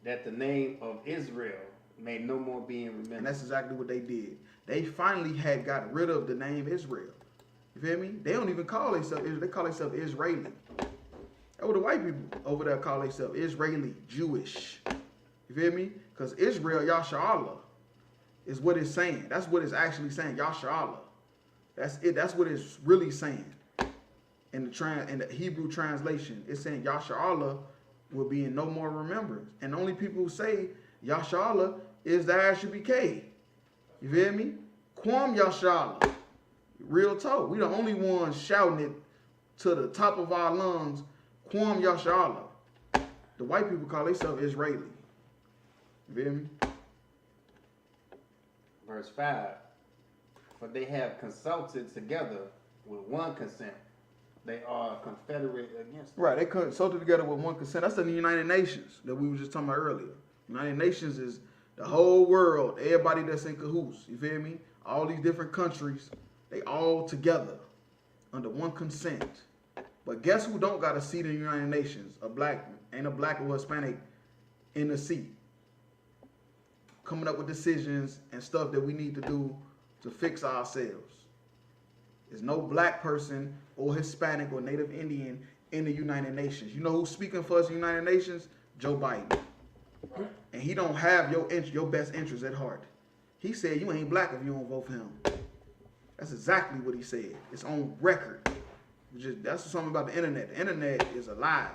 That the name of Israel may no more be in remembrance. And that's exactly what they did. They finally had got rid of the name Israel. You feel me? They don't even call themselves Israel. They call themselves Israeli. That's what the white people over there call themselves, Israeli, Jewish. You feel me? Because Israel, Yasharallah, is what it's saying. That's what it's actually saying, Yasharallah. That's it. That's what it's really saying. In the Hebrew translation, it's saying Yasharallah will be in no more remembrance. And the only people who say Yasharallah is the ISUPK. You feel me? Kwam Yasharallah. Real talk. We the only ones shouting it to the top of our lungs, Kwam Yasharallah. The white people call themselves Israeli. You feel me? Verse 5. For they have consulted together with one consent. They are confederate against them. Right, they consulted together with one consent. That's in the United Nations that we were just talking about earlier. United Nations is the whole world, everybody that's in cahoots, you feel me? All these different countries, they all together under one consent. But guess who don't got a seat in the United Nations? A black, ain't a black or Hispanic in the seat. Coming up with decisions and stuff that we need to do to fix ourselves. There's no black person or Hispanic or Native Indian in the United Nations. You know who's speaking for us in the United Nations? Joe Biden. And he don't have your best interests at heart. He said you ain't black if you don't vote for him. That's exactly what he said. It's on record. That's something about the internet. The internet is alive.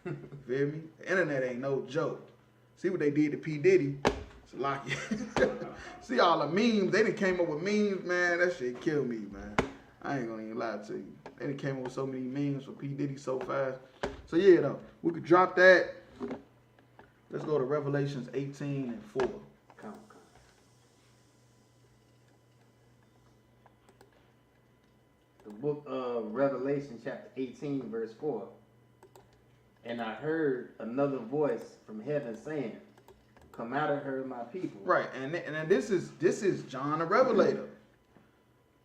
You feel me? The internet ain't no joke. See what they did to P. Diddy? It's a lock. See all the memes. They done came up with memes, man. That shit killed me, man. I ain't gonna even lie to you. They done came up with so many memes for P. Diddy so fast. So yeah, though, we could drop that. Let's go to Revelations 18 and 4. Come. The book of Revelation, chapter 18, verse 4. And I heard another voice from heaven saying, come out of her, my people. Right, and this is John the Revelator.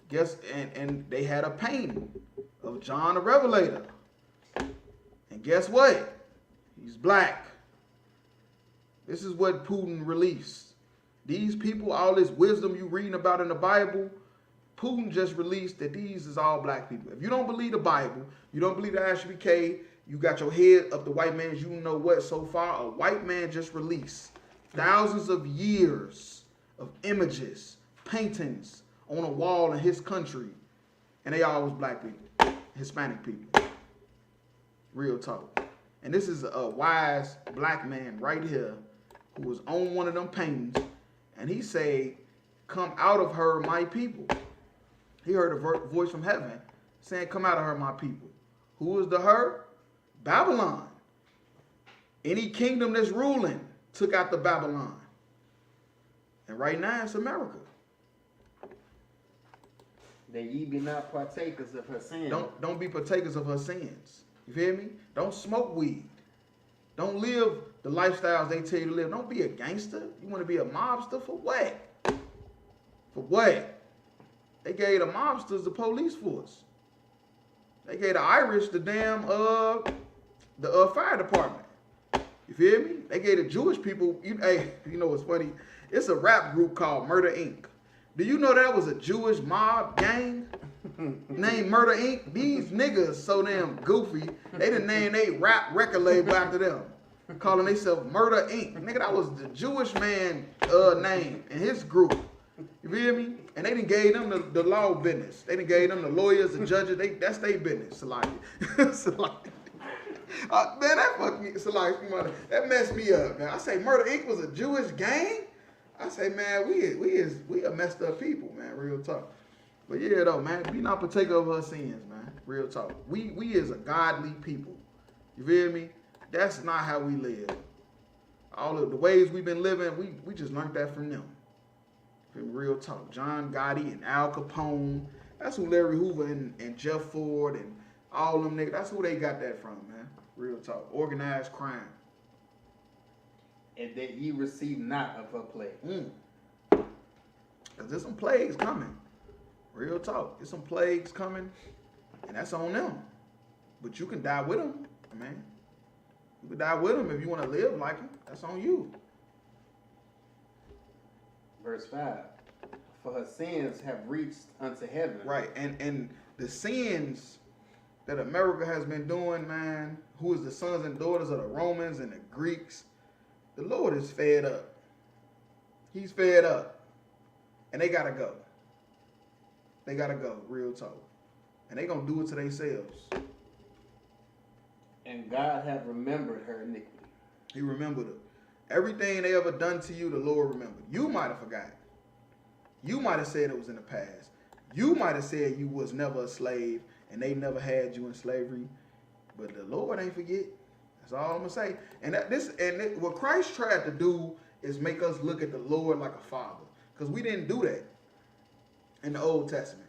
Guess and they had a painting of John the Revelator. And guess what? He's black. This is what Putin released. These people, all this wisdom you reading about in the Bible, Putin just released that these is all black people. If you don't believe the Bible, you don't believe the ISUPK, you got your head up the white man's, you know what, so far, a white man just released thousands of years of images, paintings on a wall in his country, and they all was black people, Hispanic people. Real talk. And this is a wise black man right here who was on one of them paintings, and he said, come out of her, my people. He heard a voice from heaven saying, come out of her, my people. Who is the her? Babylon. Any kingdom that's ruling took out the Babylon. And right now it's America. That ye be not partakers of her sin. Don't be partakers of her sins. You feel me? Don't smoke weed. Don't live the lifestyles they tell you to live. Don't be a gangster. You want to be a mobster for what? For what? They gave the mobsters the police force. They gave the Irish the damn fire department. You feel me? They gave the Jewish people. Hey, you know what's funny? It's a rap group called Murder Inc. Do you know that was a Jewish mob gang named Murder Inc.? These niggas so damn goofy, they done named they rap record label after them, calling themselves Murder Inc. Nigga, that was the Jewish man name and his group. You feel me? And they done gave them the law business. They done gave them the lawyers, the judges. That's their business. Salaki. Man, that fucked me. Salaki, that messed me up, man. I say Murder Inc. was a Jewish gang. I say, man, we a messed up people, man. Real talk. But yeah, though, man, be not partaker of her sins, man. Real talk. We is a godly people. You feel me? That's not how we live. All of the ways we've been living, we just learned that from them. Real talk. John Gotti and Al Capone. That's who Larry Hoover and Jeff Ford and all them niggas. That's who they got that from, man. Real talk. Organized crime. And that ye receive not of her plague. Because there's some plagues coming. Real talk. There's some plagues coming. And that's on them. But you can die with them, man. You can die with them if you want to live like them. That's on you. Verse 5. For her sins have reached unto heaven. Right. And the sins that America has been doing, man, who is the sons and daughters of the Romans and the Greeks, the Lord is fed up. He's fed up. And they got to go. They got to go, real talk. And they going to do it to themselves. And God hath remembered her iniquity. He remembered it. Everything they ever done to you, the Lord remembered. You might have forgotten. You might have said it was in the past. You might have said you was never a slave and they never had you in slavery. But the Lord ain't forget. That's all I'm going to say. And what Christ tried to do is make us look at the Lord like a father. Because we didn't do that in the Old Testament.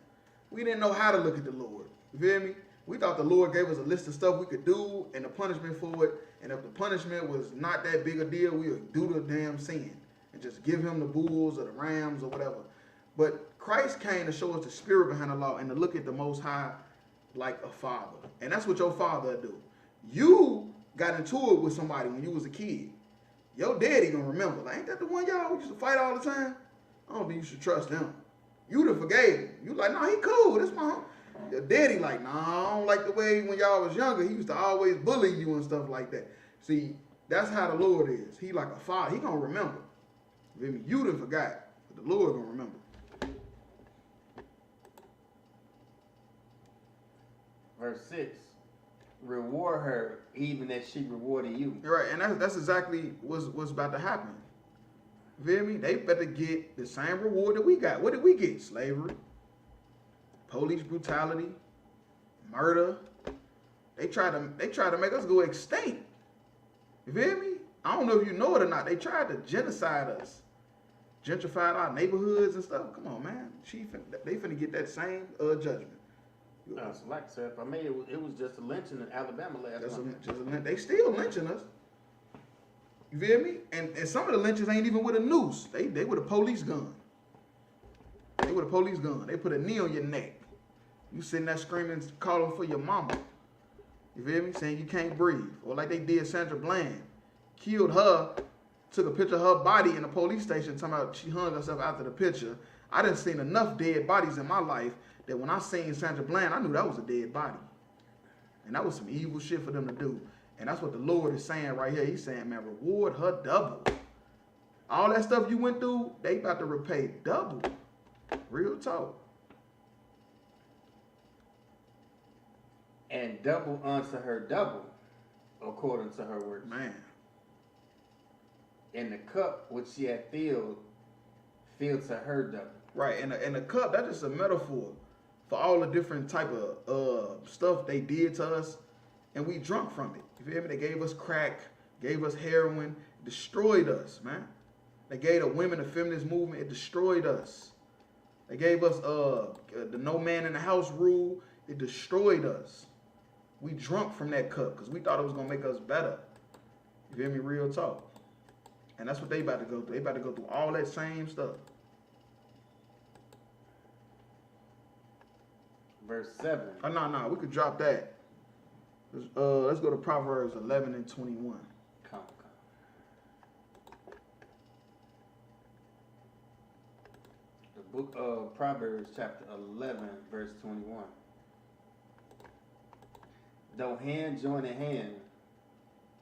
We didn't know how to look at the Lord. You feel me? We thought the Lord gave us a list of stuff we could do and the punishment for it. And if the punishment was not that big a deal, we would do the damn sin and just give him the bulls or the rams or whatever. But Christ came to show us the spirit behind the law and to look at the Most High like a father. And that's what your father do. You got into it with somebody when you was a kid. Your daddy gonna remember. Like, ain't that the one y'all used to fight all the time? I don't think you should trust him. You done forgave him. You like, nah, he cool. This my home. Your daddy like, nah, I don't like the way when y'all was younger, he used to always bully you and stuff like that. See, that's how the Lord is. He like a father. He gonna remember. You done forgot, but the Lord gonna remember. Verse 6. Reward her even as she rewarded you. Right, and that's exactly what's about to happen. You feel me? They better get the same reward that we got. What did we get? Slavery, police brutality, murder. They try to make us go extinct. You feel me? I don't know if you know it or not. They tried to genocide us, gentrified our neighborhoods and stuff. Come on, man. They finna get that same judgment. So like I said, if I may, it was just a lynching in Alabama last month. They still lynching us. You feel me? And some of the lynchings ain't even with a noose. They with a police gun. They with a police gun. They put a knee on your neck. You sitting there screaming, calling for your mama. You feel me? Saying you can't breathe. Or like they did Sandra Bland. Killed her, took a picture of her body in the police station, talking about she hung herself after the picture. I done seen enough dead bodies in my life that when I seen Sandra Bland, I knew that was a dead body. And that was some evil shit for them to do. And that's what the Lord is saying right here. He's saying, man, reward her double. All that stuff you went through, they about to repay double. Real talk. And double unto her double, according to her works. Man. And the cup which she had filled to her double. Right, and the cup, that's just a metaphor for all the different type of stuff they did to us, and we drunk from it. You feel me? They gave us crack, gave us heroin, destroyed us, man. They gave the women the feminist movement. It destroyed us. They gave us the no man in the house rule. It destroyed us. We drunk from that cup because we thought it was going to make us better. You feel me? Real talk. And that's what they about to go through. They about to go through all that same stuff. Verse 7. Oh, no, we could drop that. Let's go to Proverbs 11 and 21. Come. The book of Proverbs, chapter 11, verse 21. Though hand join in hand,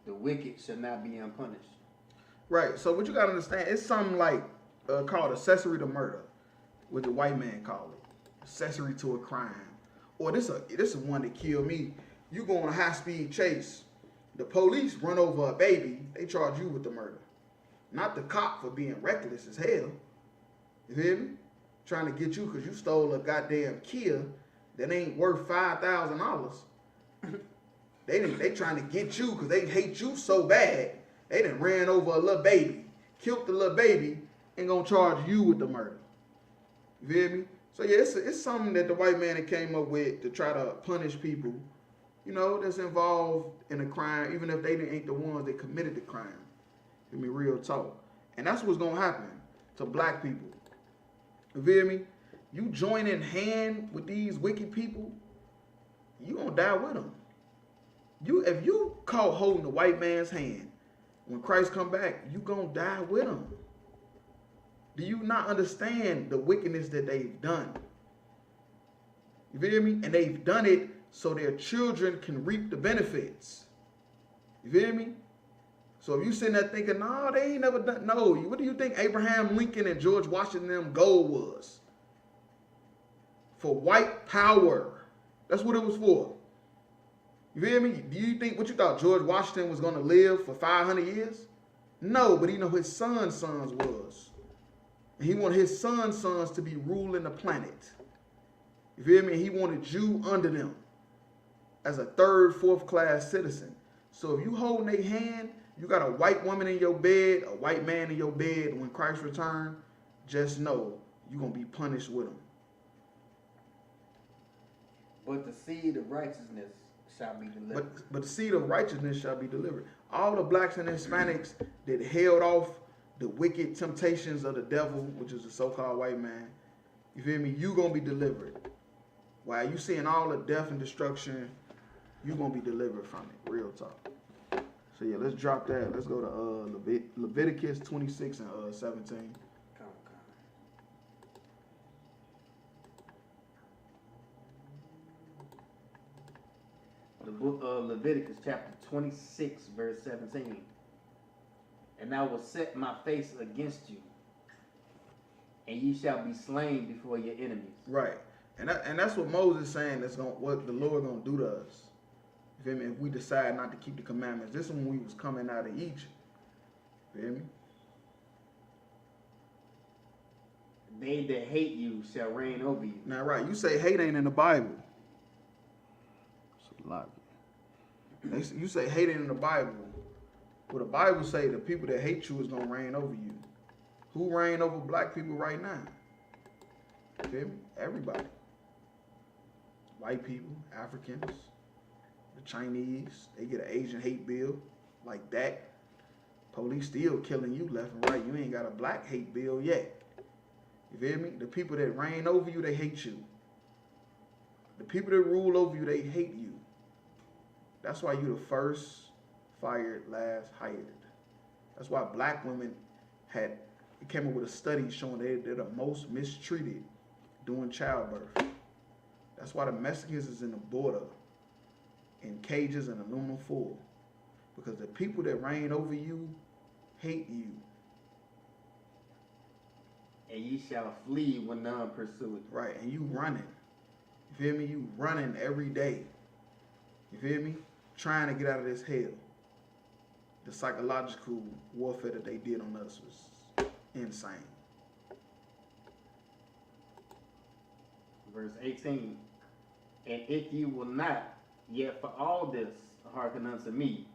the wicked shall not be unpunished. Right. So what you got to understand, it's something like called accessory to murder, what the white man call it. Accessory to a crime. Or this is one that killed me. You go on a high-speed chase. The police run over a baby. They charge you with the murder. Not the cop for being reckless as hell. You feel me? Trying to get you because you stole a goddamn Kia that ain't worth $5,000. They trying to get you because they hate you so bad. They done ran over a little baby, killed the little baby, and gonna charge you with the murder. You feel me? So yeah, it's something that the white man came up with to try to punish people, you know, that's involved in a crime, even if they ain't the ones that committed the crime. I mean, real talk. And that's what's gonna happen to black people. You feel me? You join in hand with these wicked people, you gonna die with them. If you caught holding the white man's hand when Christ come back, you gonna die with him. Do you not understand the wickedness that they've done? You feel me? And they've done it so their children can reap the benefits. You feel me? So if you sitting there thinking, no, they ain't never done, no, what do you think Abraham Lincoln and George Washington them goal was? For white power. That's what it was for. You feel me? Do you think what you thought George Washington was going to live for 500 years? No, but he know his sons was. And he wanted his sons to be ruling the planet. You feel me? He wanted you under them as a third, fourth class citizen. So if you holding their hand, you got a white woman in your bed, a white man in your bed when Christ return, just know you're going to be punished with them. But the seed of righteousness shall be delivered. But the seed of righteousness shall be delivered. All the blacks and Hispanics that held off the wicked temptations of the devil, which is the so-called white man, you feel me? You gonna be delivered. While you seeing all the death and destruction, you gonna be delivered from it. Real talk. So yeah, let's drop that. Let's go to Leviticus 26 and 17. The book of Leviticus, chapter 26, verse 17. And I will set my face against you, and ye shall be slain before your enemies. Right. And that's what Moses is saying. That's what the Lord gonna do to us. You feel me? If we decide not to keep the commandments. This is when we was coming out of Egypt. You feel me? They that hate you shall reign over you. Now, right. You say hate ain't in the Bible. It's a lot. You say hate ain't in the Bible. Well, the Bible say the people that hate you is gonna reign over you. Who reign over black people right now? You feel me? Everybody. White people, Africans, the Chinese, they get an Asian hate bill like that. Police still killing you left and right. You ain't got a black hate bill yet. You feel me? The people that reign over you, they hate you. The people that rule over you, they hate you. That's why you the first fired, last hired. That's why black women came up with a study showing they're the most mistreated during childbirth. That's why the Mexicans is in the border in cages and aluminum foil. Because the people that reign over you hate you. And ye shall flee when none pursue you. Right, and you running. You feel me? You running every day. You feel me? Trying to get out of this hell. The psychological warfare that they did on us was insane. Verse 18. And if you will not, yet for all this, hearken unto me,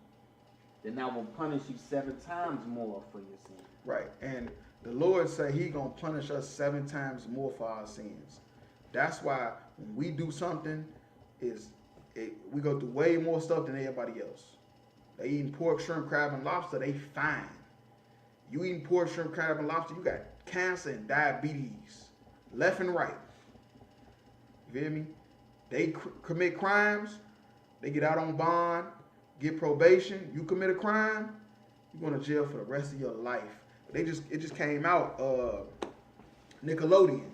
then I will punish you 7 times more for your sin. Right, and The Lord said he gonna punish us 7 times more for our sins. That's why when we do something, we go through way more stuff than everybody else. They eating pork, shrimp, crab, and lobster, they fine. You eating pork, shrimp, crab, and lobster, you got cancer and diabetes, left and right. You feel me? They commit crimes, they get out on bond, get probation. You commit a crime, you're going to jail for the rest of your life. It just came out, Nickelodeon.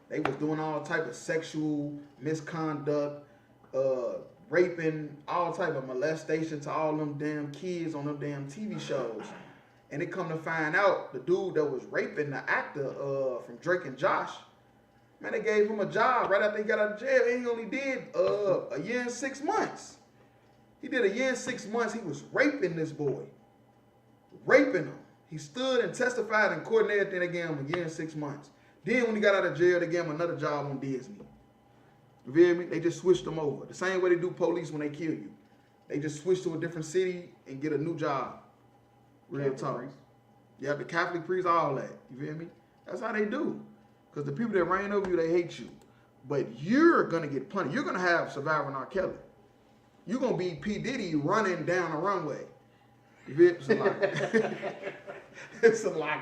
They was doing all type of sexual misconduct, raping, all type of molestation to all them damn kids on them damn TV shows. And they come to find out the dude that was raping the actor from Drake and Josh, man, they gave him a job right after he got out of jail, and he only did a year and 6 months. He did a year and 6 months. He was raping this boy. Raping him. He stood and testified in court and everything. They gave him a year and 6 months. Then when he got out of jail, they gave him another job on Disney. You feel me? They just switched him over. The same way they do police when they kill you. They just switch to a different city and get a new job. Real talk. Yeah, the Catholic priests, all that. You feel me? That's how they do. Because the people that reign over you, they hate you. But you're going to get punished. You're going to have Surviving R. Kelly. You're going to be P. Diddy running down a runway. You feel me? It's a lie.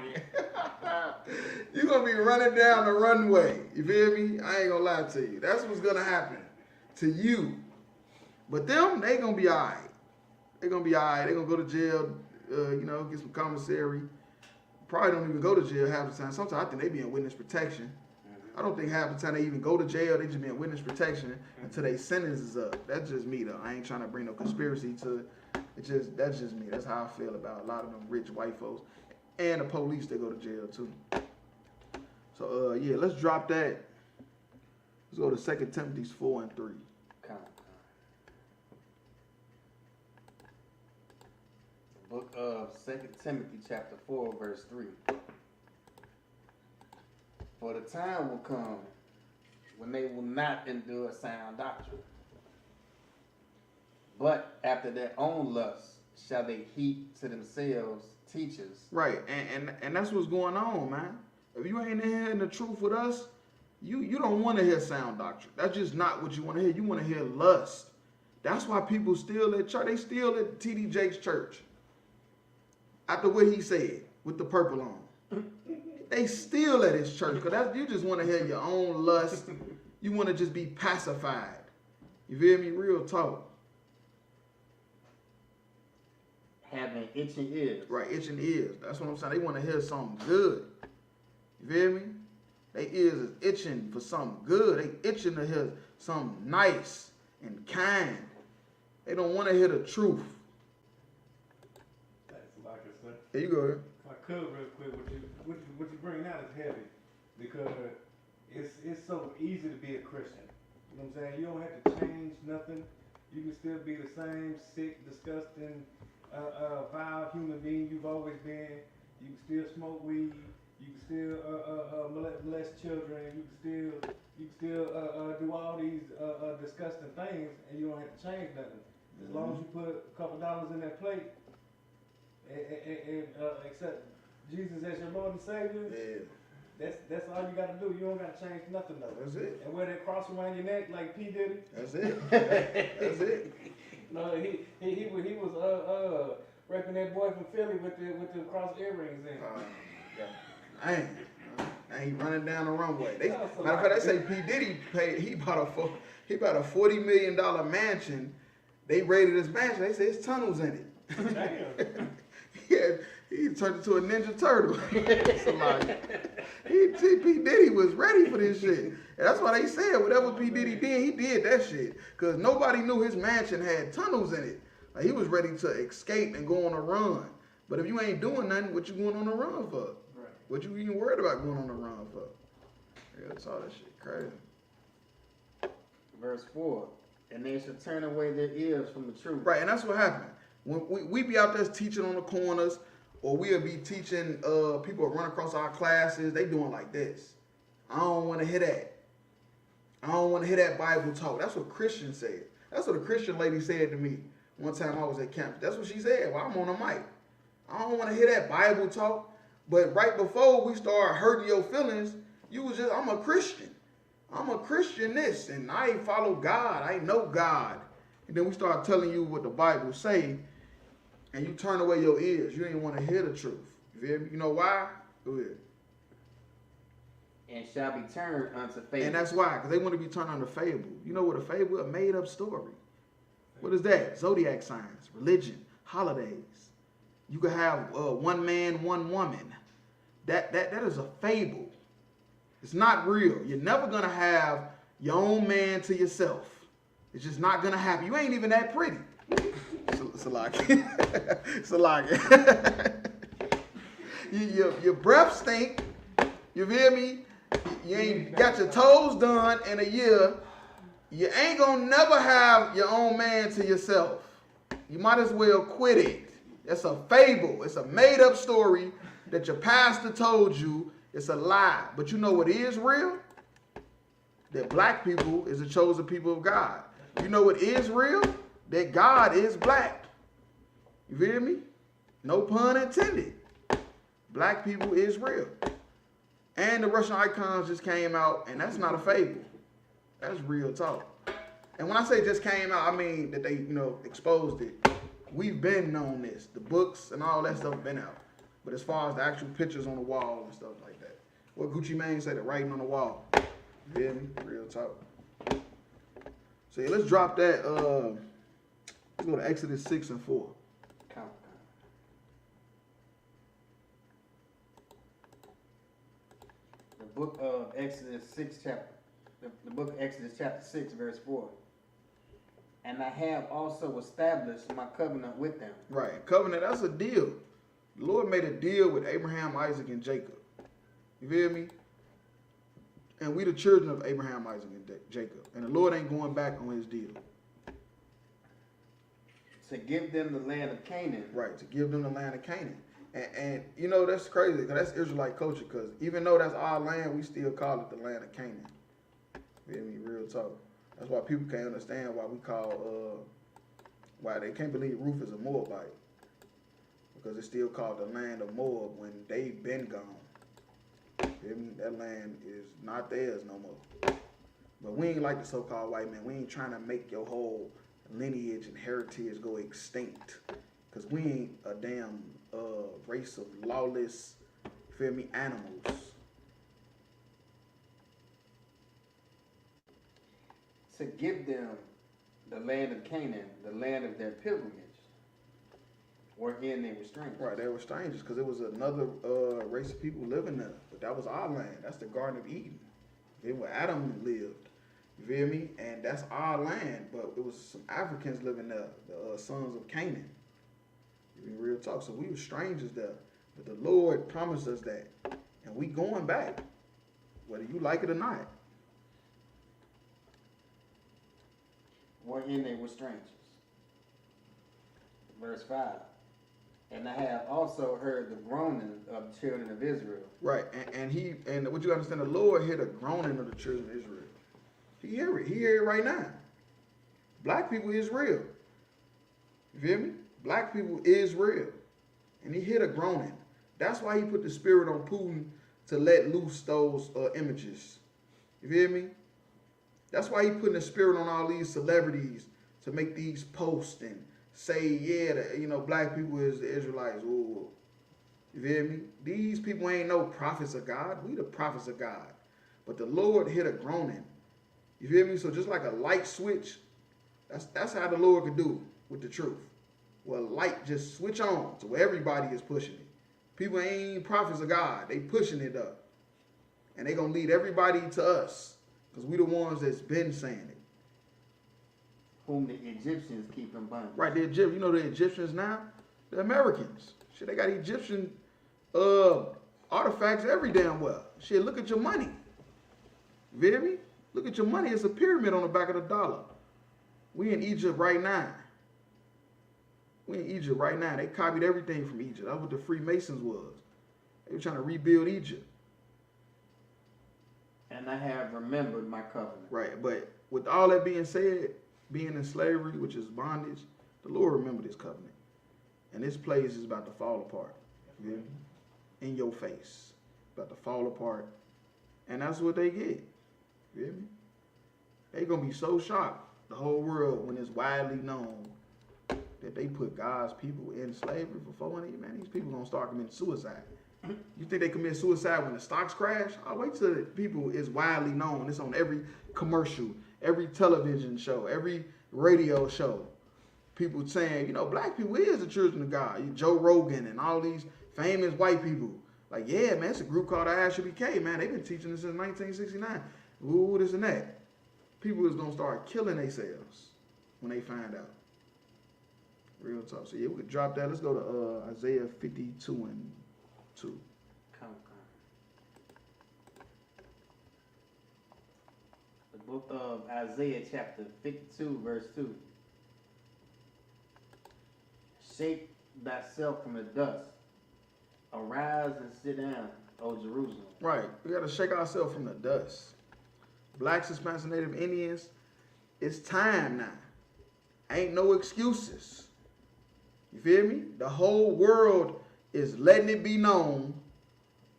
You're going to be running down the runway. You feel me? I ain't going to lie to you. That's what's going to happen to you. But them, they going to be all right. They're going to be all right. They're going to go to jail, get some commissary. Probably don't even go to jail half the time. Sometimes I think they be in witness protection. I don't think half the time they even go to jail. They just be in witness protection until their sentence is up. That's just me though. I ain't trying to bring no conspiracy to it. That's just me. That's how I feel about a lot of them rich white folks. And the police, they go to jail too. So yeah, let's drop that. Let's go to 2 Timothy 4 and 3. Book of 2 Timothy chapter 4 verse 3. For the time will come when they will not endure sound doctrine, but after their own lusts shall they heap to themselves teachers. Right, and that's what's going on, man. If you ain't hearing the truth with us, you don't want to hear sound doctrine. That's just not what you want to hear. You want to hear lust. That's why people still at church. They still at T.D. Jakes' church. After what he said with the purple on. They still at his church because you just want to hear your own lust. You want to just be pacified. You feel me? Real talk. Having itching ears. Right, itching ears. That's what I'm saying. They want to hear something good. You feel me? Their ears is itching for something good. They itching to hear something nice and kind. They don't want to hear the truth. There you go. If I could real quick, what you bring out is heavy because it's so easy to be a Christian. You know what I'm saying? You don't have to change nothing. You can still be the same sick, disgusting, vile human being you've always been. You can still smoke weed. You can still molest children. You can still do all these disgusting things, and you don't have to change nothing. As long as you put a couple dollars in that plate. And accept Jesus as your Lord and Savior. Yeah. That's all you gotta do. You don't gotta change nothing though. That's it. And wear that cross around your neck like P Diddy. That's it. That's it. No, he was raping that boy from Philly with the cross earrings in. I ain't running down the runway. Matter of fact, they say P Diddy paid. He bought a $40 million mansion. They raided his mansion. They say it's tunnels in it. Damn. He turned into a Ninja Turtle. P. Diddy was ready for this shit. And that's why they said whatever P. Diddy did, he did that shit. Because nobody knew his mansion had tunnels in it. Like, he was ready to escape and go on a run. But if you ain't doing nothing, what you going on a run for? Right. What you even worried about going on a run for? Yeah, that's all that shit crazy. Verse 4. And they shall turn away their ears from the truth. Right, and that's what happened. When we be out there teaching on the corners, or we'll be teaching people run across our classes, they doing like this. I don't want to hear that. I don't want to hear that Bible talk. That's what Christians said. That's what a Christian lady said to me one time I was at camp. That's what she said while I'm on the mic. I don't want to hear that Bible talk. But right before we start hurting your feelings, you was just, I'm a Christian. I'm a Christian this, and I ain't follow God. I ain't know God. And then we start telling you what the Bible say, and you turn away your ears. You ain't want to hear the truth. You feel me? You know why? Go ahead. And shall be turned unto fable. And that's why, because they want to be turned unto fable. You know what a fable is? A made-up story. What is that? Zodiac signs, religion, holidays. You could have one man, one woman. That is a fable. It's not real. You're never going to have your own man to yourself. It's just not going to happen. You ain't even that pretty. It's a lie. It's a lie. Your breath stink. You feel me? You ain't got your toes done in a year. You ain't going to never have your own man to yourself. You might as well quit it. It's a fable. It's a made-up story that your pastor told you. It's a lie. But you know what is real? That black people is the chosen people of God. You know what is real? That God is black. You feel me? No pun intended. Black people is real. And the Russian icons just came out, and that's not a fable. That's real talk. And when I say just came out, I mean that they, exposed it. We've been known this. The books and all that stuff have been out. But as far as the actual pictures on the wall and stuff like that, what Gucci Mane said, the writing on the wall. You feel me? Real talk. So yeah, let's drop that. Let's go to Exodus 6 and 4. The book of Exodus 6 chapter. The book of Exodus chapter 6 verse 4. And I have also established my covenant with them. Right, covenant, that's a deal. The Lord made a deal with Abraham, Isaac, and Jacob. You feel me? And we the children of Abraham, Isaac, and Jacob. And the Lord ain't going back on his deal. To give them the land of Canaan. Right, to give them the land of Canaan. And that's crazy, because that's Israelite culture, because even though that's our land, we still call it the land of Canaan. You feel me? Real talk. That's why people can't understand why we call, why they can't believe Ruth is a Moabite. Because it's still called the land of Moab when they've been gone. You feel me? That land is not theirs no more. But we ain't like the so-called white man. We ain't trying to make your whole lineage and heritage go extinct. Because we ain't a damn race of lawless, you feel me, animals. To give them the land of Canaan, the land of their pilgrimage, wherein they were strangers. Right, they were strangers because it was another race of people living there. But that was our land. That's the Garden of Eden. It where Adam lived. You feel me? And that's our land. But it was some Africans living there, the sons of Canaan. You mean real talk. So we were strangers there. But the Lord promised us that. And we going back, whether you like it or not. Wherein they were strangers. Verse 5. And I have also heard the groaning of the children of Israel. Right, and what you understand, the Lord hear the groaning of the children of Israel. He hear it. He hear it right now. Black people is real. You feel me? Black people is real. And he hear the groaning. That's why he put the spirit on Putin to let loose those images. You feel me? That's why he putting the spirit on all these celebrities to make these posts and say, yeah, black people is the Israelites. Ooh. You feel me? These people ain't no prophets of God. We the prophets of God. But the Lord hit a groaning. You feel me? So just like a light switch, that's how the Lord could do with the truth. Well, light just switch on to where everybody is pushing it. People ain't prophets of God. They pushing it up. And they going to lead everybody to us. Because we the ones that's been saying it. Whom the Egyptians keep in bondage. Right, the Egyptians. You know the Egyptians now? The Americans. Shit, they got Egyptian artifacts every damn well. Shit, look at your money. You feel me? Look at your money. It's a pyramid on the back of the dollar. We in Egypt right now. We in Egypt right now. They copied everything from Egypt. That's what the Freemasons was. They were trying to rebuild Egypt. And I have remembered my covenant. Right, but with all that being said, being in slavery, which is bondage, the Lord remembered his covenant. And this place is about to fall apart. You feel me? in your face, about to fall apart. And that's what they get. You hear me? They gonna be so shocked, the whole world, when it's widely known that they put God's people in slavery for 400 years. Man, these people gonna start committing suicide. You think they commit suicide when the stocks crash? I'll wait till the people is widely known. It's on every commercial, every television show, every radio show. People saying, you know, black people is the children of God. Joe Rogan and all these famous white people. Like, yeah, man, it's a group called the ISUPK, man. They've been teaching this since 1969. Ooh, this and that. People is gonna start killing themselves when they find out. Real talk. So yeah, we could drop that. Let's go to Isaiah 52 and 2. Come. The book of Isaiah chapter 52 verse 2. Shake thyself from the dust. Arise and sit down, O Jerusalem. Right. We got to shake ourselves from the dust. Blacks, Hispanics, and Native Indians, it's time now. Ain't no excuses. You feel me? The whole world is letting it be known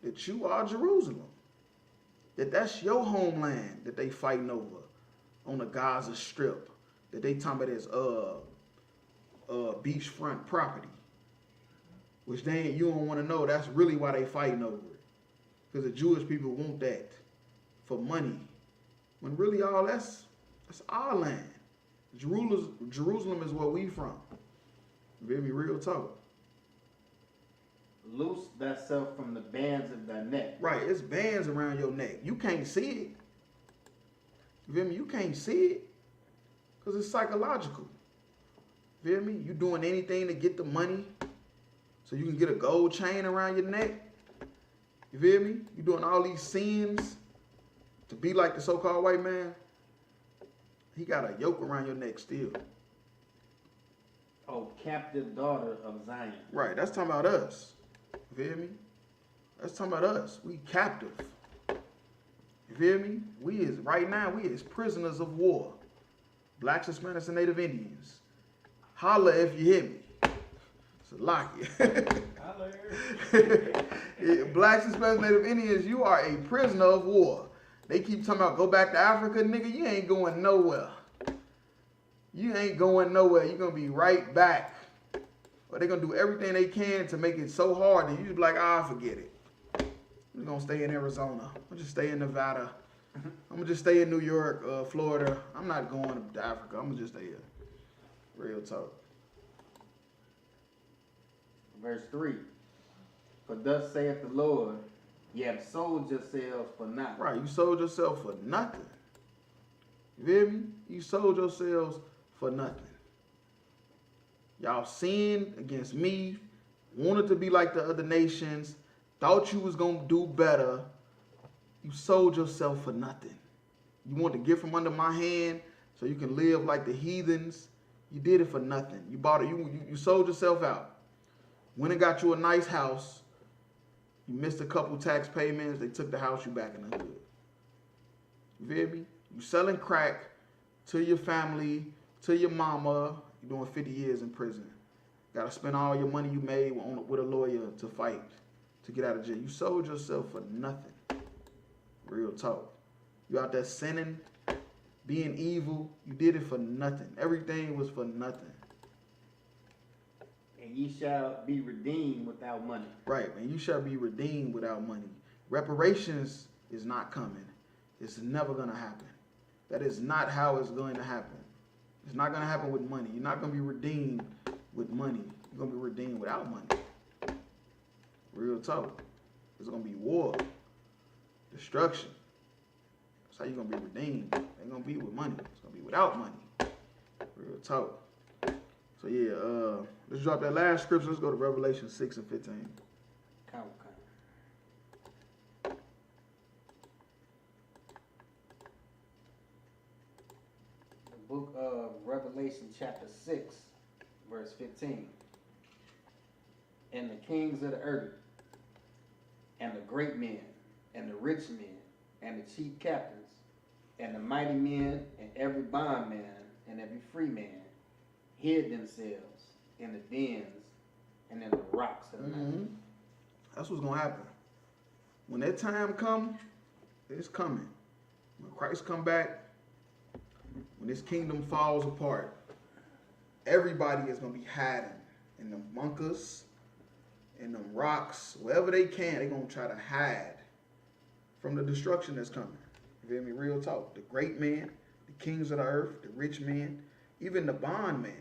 that you are Jerusalem. That's your homeland that they fighting over on the Gaza Strip. That they talking about as beachfront property. Which you don't want to know. That's really why they fighting over it. Because the Jewish people want that for money. When really all that's our land. Jerusalem is where we from. You feel me? Real talk. Loose thyself from the bands of thy neck. Right, it's bands around your neck. You can't see it. You feel me? You can't see it. Because it's psychological. You feel me? You doing anything to get the money so you can get a gold chain around your neck. You feel me? You doing all these sins to be like the so-called white man. He got a yoke around your neck still. Oh, captive daughter of Zion. Right, that's talking about us. You feel me? That's talking about us. We captive. You feel me? Right now, we is prisoners of war. Blacks, Hispanics, and Native Indians. Holla if you hear me. So lock it. Blacks, Hispanics, Native Indians, you are a prisoner of war. They keep talking about go back to Africa, nigga. You ain't going nowhere. You ain't going nowhere. You're going to be right back. But they're going to do everything they can to make it so hard that you just be like, forget it. I'm going to stay in Arizona. I'm going to just stay in Nevada. I'm going to just stay in New York, Florida. I'm not going to Africa. I'm going to just stay here. Real talk. Verse 3. For thus saith the Lord, ye have sold yourselves for nothing. Right, you sold yourself for nothing. You feel me? You sold yourselves for nothing. Y'all sinned against me, wanted to be like the other nations, thought you was going to do better. You sold yourself for nothing. You want to get from under my hand so you can live like the heathens. You did it for nothing. You bought it. You sold yourself out. Went and got you a nice house. You missed a couple tax payments. They took the house, you back in the hood. You feel me? You selling crack to your family, to your mama. You're doing 50 years in prison. Got to spend all your money you made with a lawyer to fight to get out of jail. You sold yourself for nothing. Real talk. You out there sinning, being evil. You did it for nothing. Everything was for nothing. And ye shall be redeemed without money. Right, man. You shall be redeemed without money. Reparations is not coming. It's never going to happen. That is not how it's going to happen. It's not going to happen with money. You're not going to be redeemed with money. You're going to be redeemed without money. Real talk. It's going to be war. Destruction. That's how you're going to be redeemed. It ain't going to be with money. It's going to be without money. Real talk. So yeah, let's drop that last scripture. Let's go to Revelation 6 and 15. Come. The book of Revelation chapter 6, verse 15. And the kings of the earth, and the great men, and the rich men, and the chief captains, and the mighty men, and every bondman, and every free man, hid themselves in the dens and in the rocks of the mountain. That's what's gonna happen. When that time come, it's coming. When Christ come back, when this kingdom falls apart, everybody is gonna be hiding in them bunkers, in them rocks, wherever they can. They're gonna try to hide from the destruction that's coming. You feel me? Real talk. The great men, the kings of the earth, the rich men, even the bond man.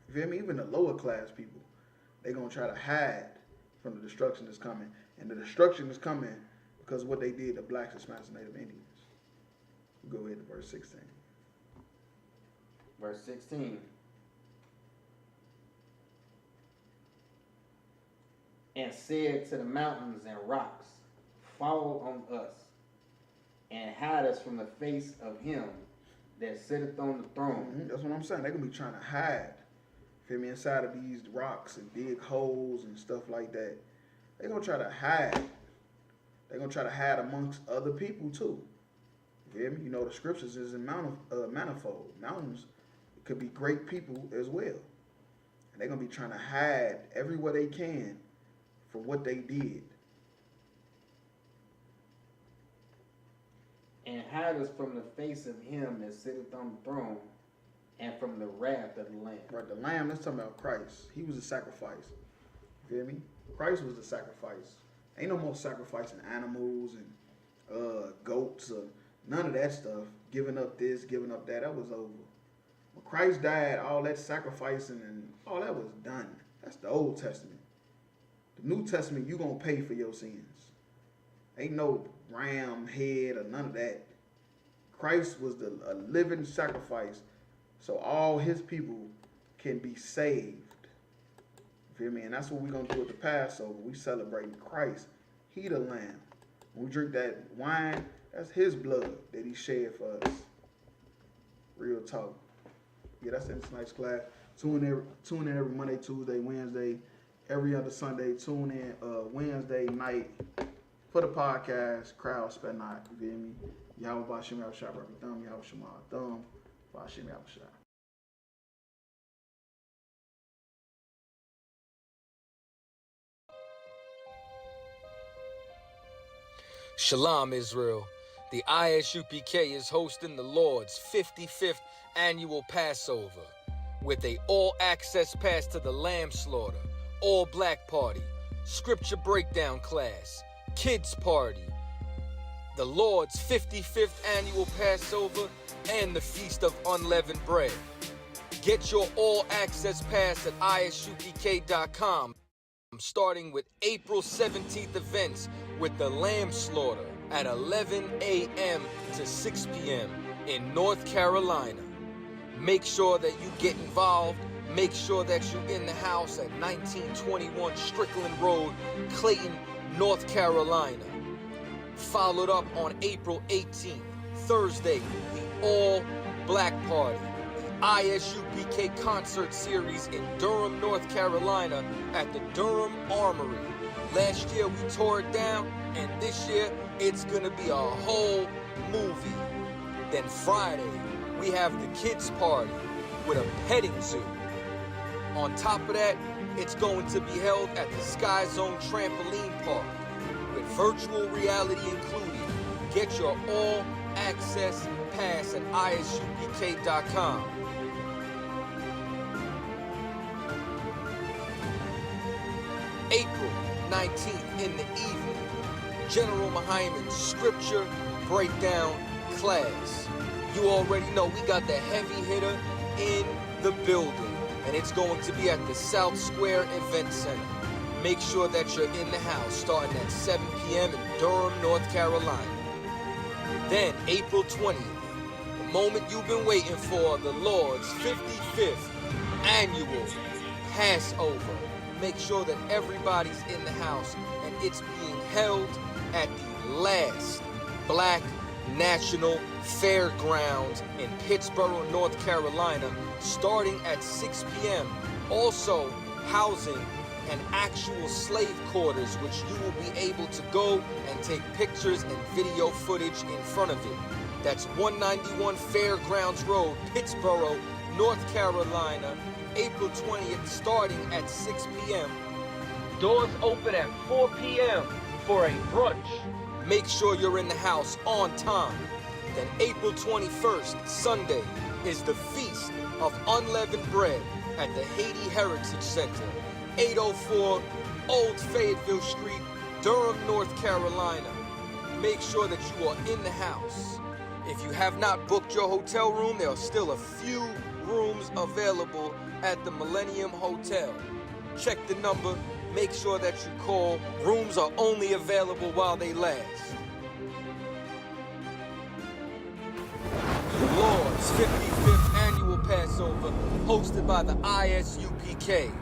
You feel me? Even the lower class people, they're gonna try to hide from the destruction that's coming. And the destruction is coming because of what they did to blacks, Hispanics, and Native Indians. We'll go ahead to verse 16. Verse 16. And said to the mountains and rocks, fall on us, and hide us from the face of him that sitteth on the throne. That's what I'm saying. They're going to be trying to hide, feel me, inside of these rocks and dig holes and stuff like that. They're going to try to hide. They're going to try to hide amongst other people too. You feel me? You know, the scriptures is in manifold. Mountains could be great people as well. And they're going to be trying to hide everywhere they can from what they did. And hide us from the face of him that sitteth on the throne, and from the wrath of the Lamb. Right, the Lamb, that's talking about Christ. He was a sacrifice. You feel me? Christ was the sacrifice. Ain't no more sacrificing animals and goats or none of that stuff. Giving up this, giving up that. That was over. When Christ died, all that sacrificing and all that was done. That's the Old Testament. The New Testament, you gonna pay for your sins. Ain't no ram head or none of that. Christ was a living sacrifice so all his people can be saved. You feel me? And that's what we're going to do at the Passover. We celebrating Christ. He the Lamb. When we drink that wine, that's his blood that he shed for us. Real talk. Yeah, that's in tonight's class. Tune in every Monday, Tuesday, Wednesday, every other Sunday. Tune in Wednesday night for the podcast, Crowd Spend Not. You feel me? Yahweh Bashim Yahweh Shah Rabbi Thumb, Yahweh Shema Thumb, Bashim Yahweh Shah. Shalom, Israel. The ISUPK is hosting the Lord's 55th annual Passover with a all-access pass to the lamb slaughter, all-black party, scripture breakdown class, kids party, the Lord's 55th annual Passover, and the Feast of Unleavened Bread. Get your all-access pass at ISUPK.com. Starting with April 17th events with the lamb slaughter at 11 a.m. to 6 p.m. in North Carolina. Make sure that you get involved. Make sure that you're in the house at 1921 Strickland Road, Clayton, North Carolina. Followed up on April 18th, Thursday, the all-black party. ISUPK concert series in Durham, North Carolina at the Durham Armory. Last year we tore it down, and this year it's gonna be a whole movie. Then Friday, we have the kids party with a petting zoo. On top of that, it's going to be held at the Sky Zone Trampoline Park with virtual reality included. Get your all-access pass at ISUPK.com. April 19th in the evening, General Mahaiman's scripture breakdown class. You already know we got the heavy hitter in the building, and it's going to be at the South Square Event Center. Make sure that you're in the house starting at 7 p.m. in Durham, North Carolina. Then April 20th, the moment you've been waiting for, the Lord's 55th annual Passover. Make sure that everybody's in the house, and it's being held at the last Black National Fairgrounds in Pittsboro, North Carolina, starting at 6 p.m. Also housing an actual slave quarters, which you will be able to go and take pictures and video footage in front of it. That's 191 Fairgrounds Road, Pittsboro, North Carolina, April 20th, starting at 6 p.m. Doors open at 4 p.m. for a brunch. Make sure you're in the house on time. Then April 21st, Sunday, is the Feast of Unleavened Bread at the Haiti Heritage Center, 804 Old Fayetteville Street, Durham, North Carolina. Make sure that you are in the house. If you have not booked your hotel room, there are still a few rooms available at the Millennium Hotel. Check the number, make sure that you call. Rooms are only available while they last. The Lord's 55th Annual Passover, hosted by the ISUPK.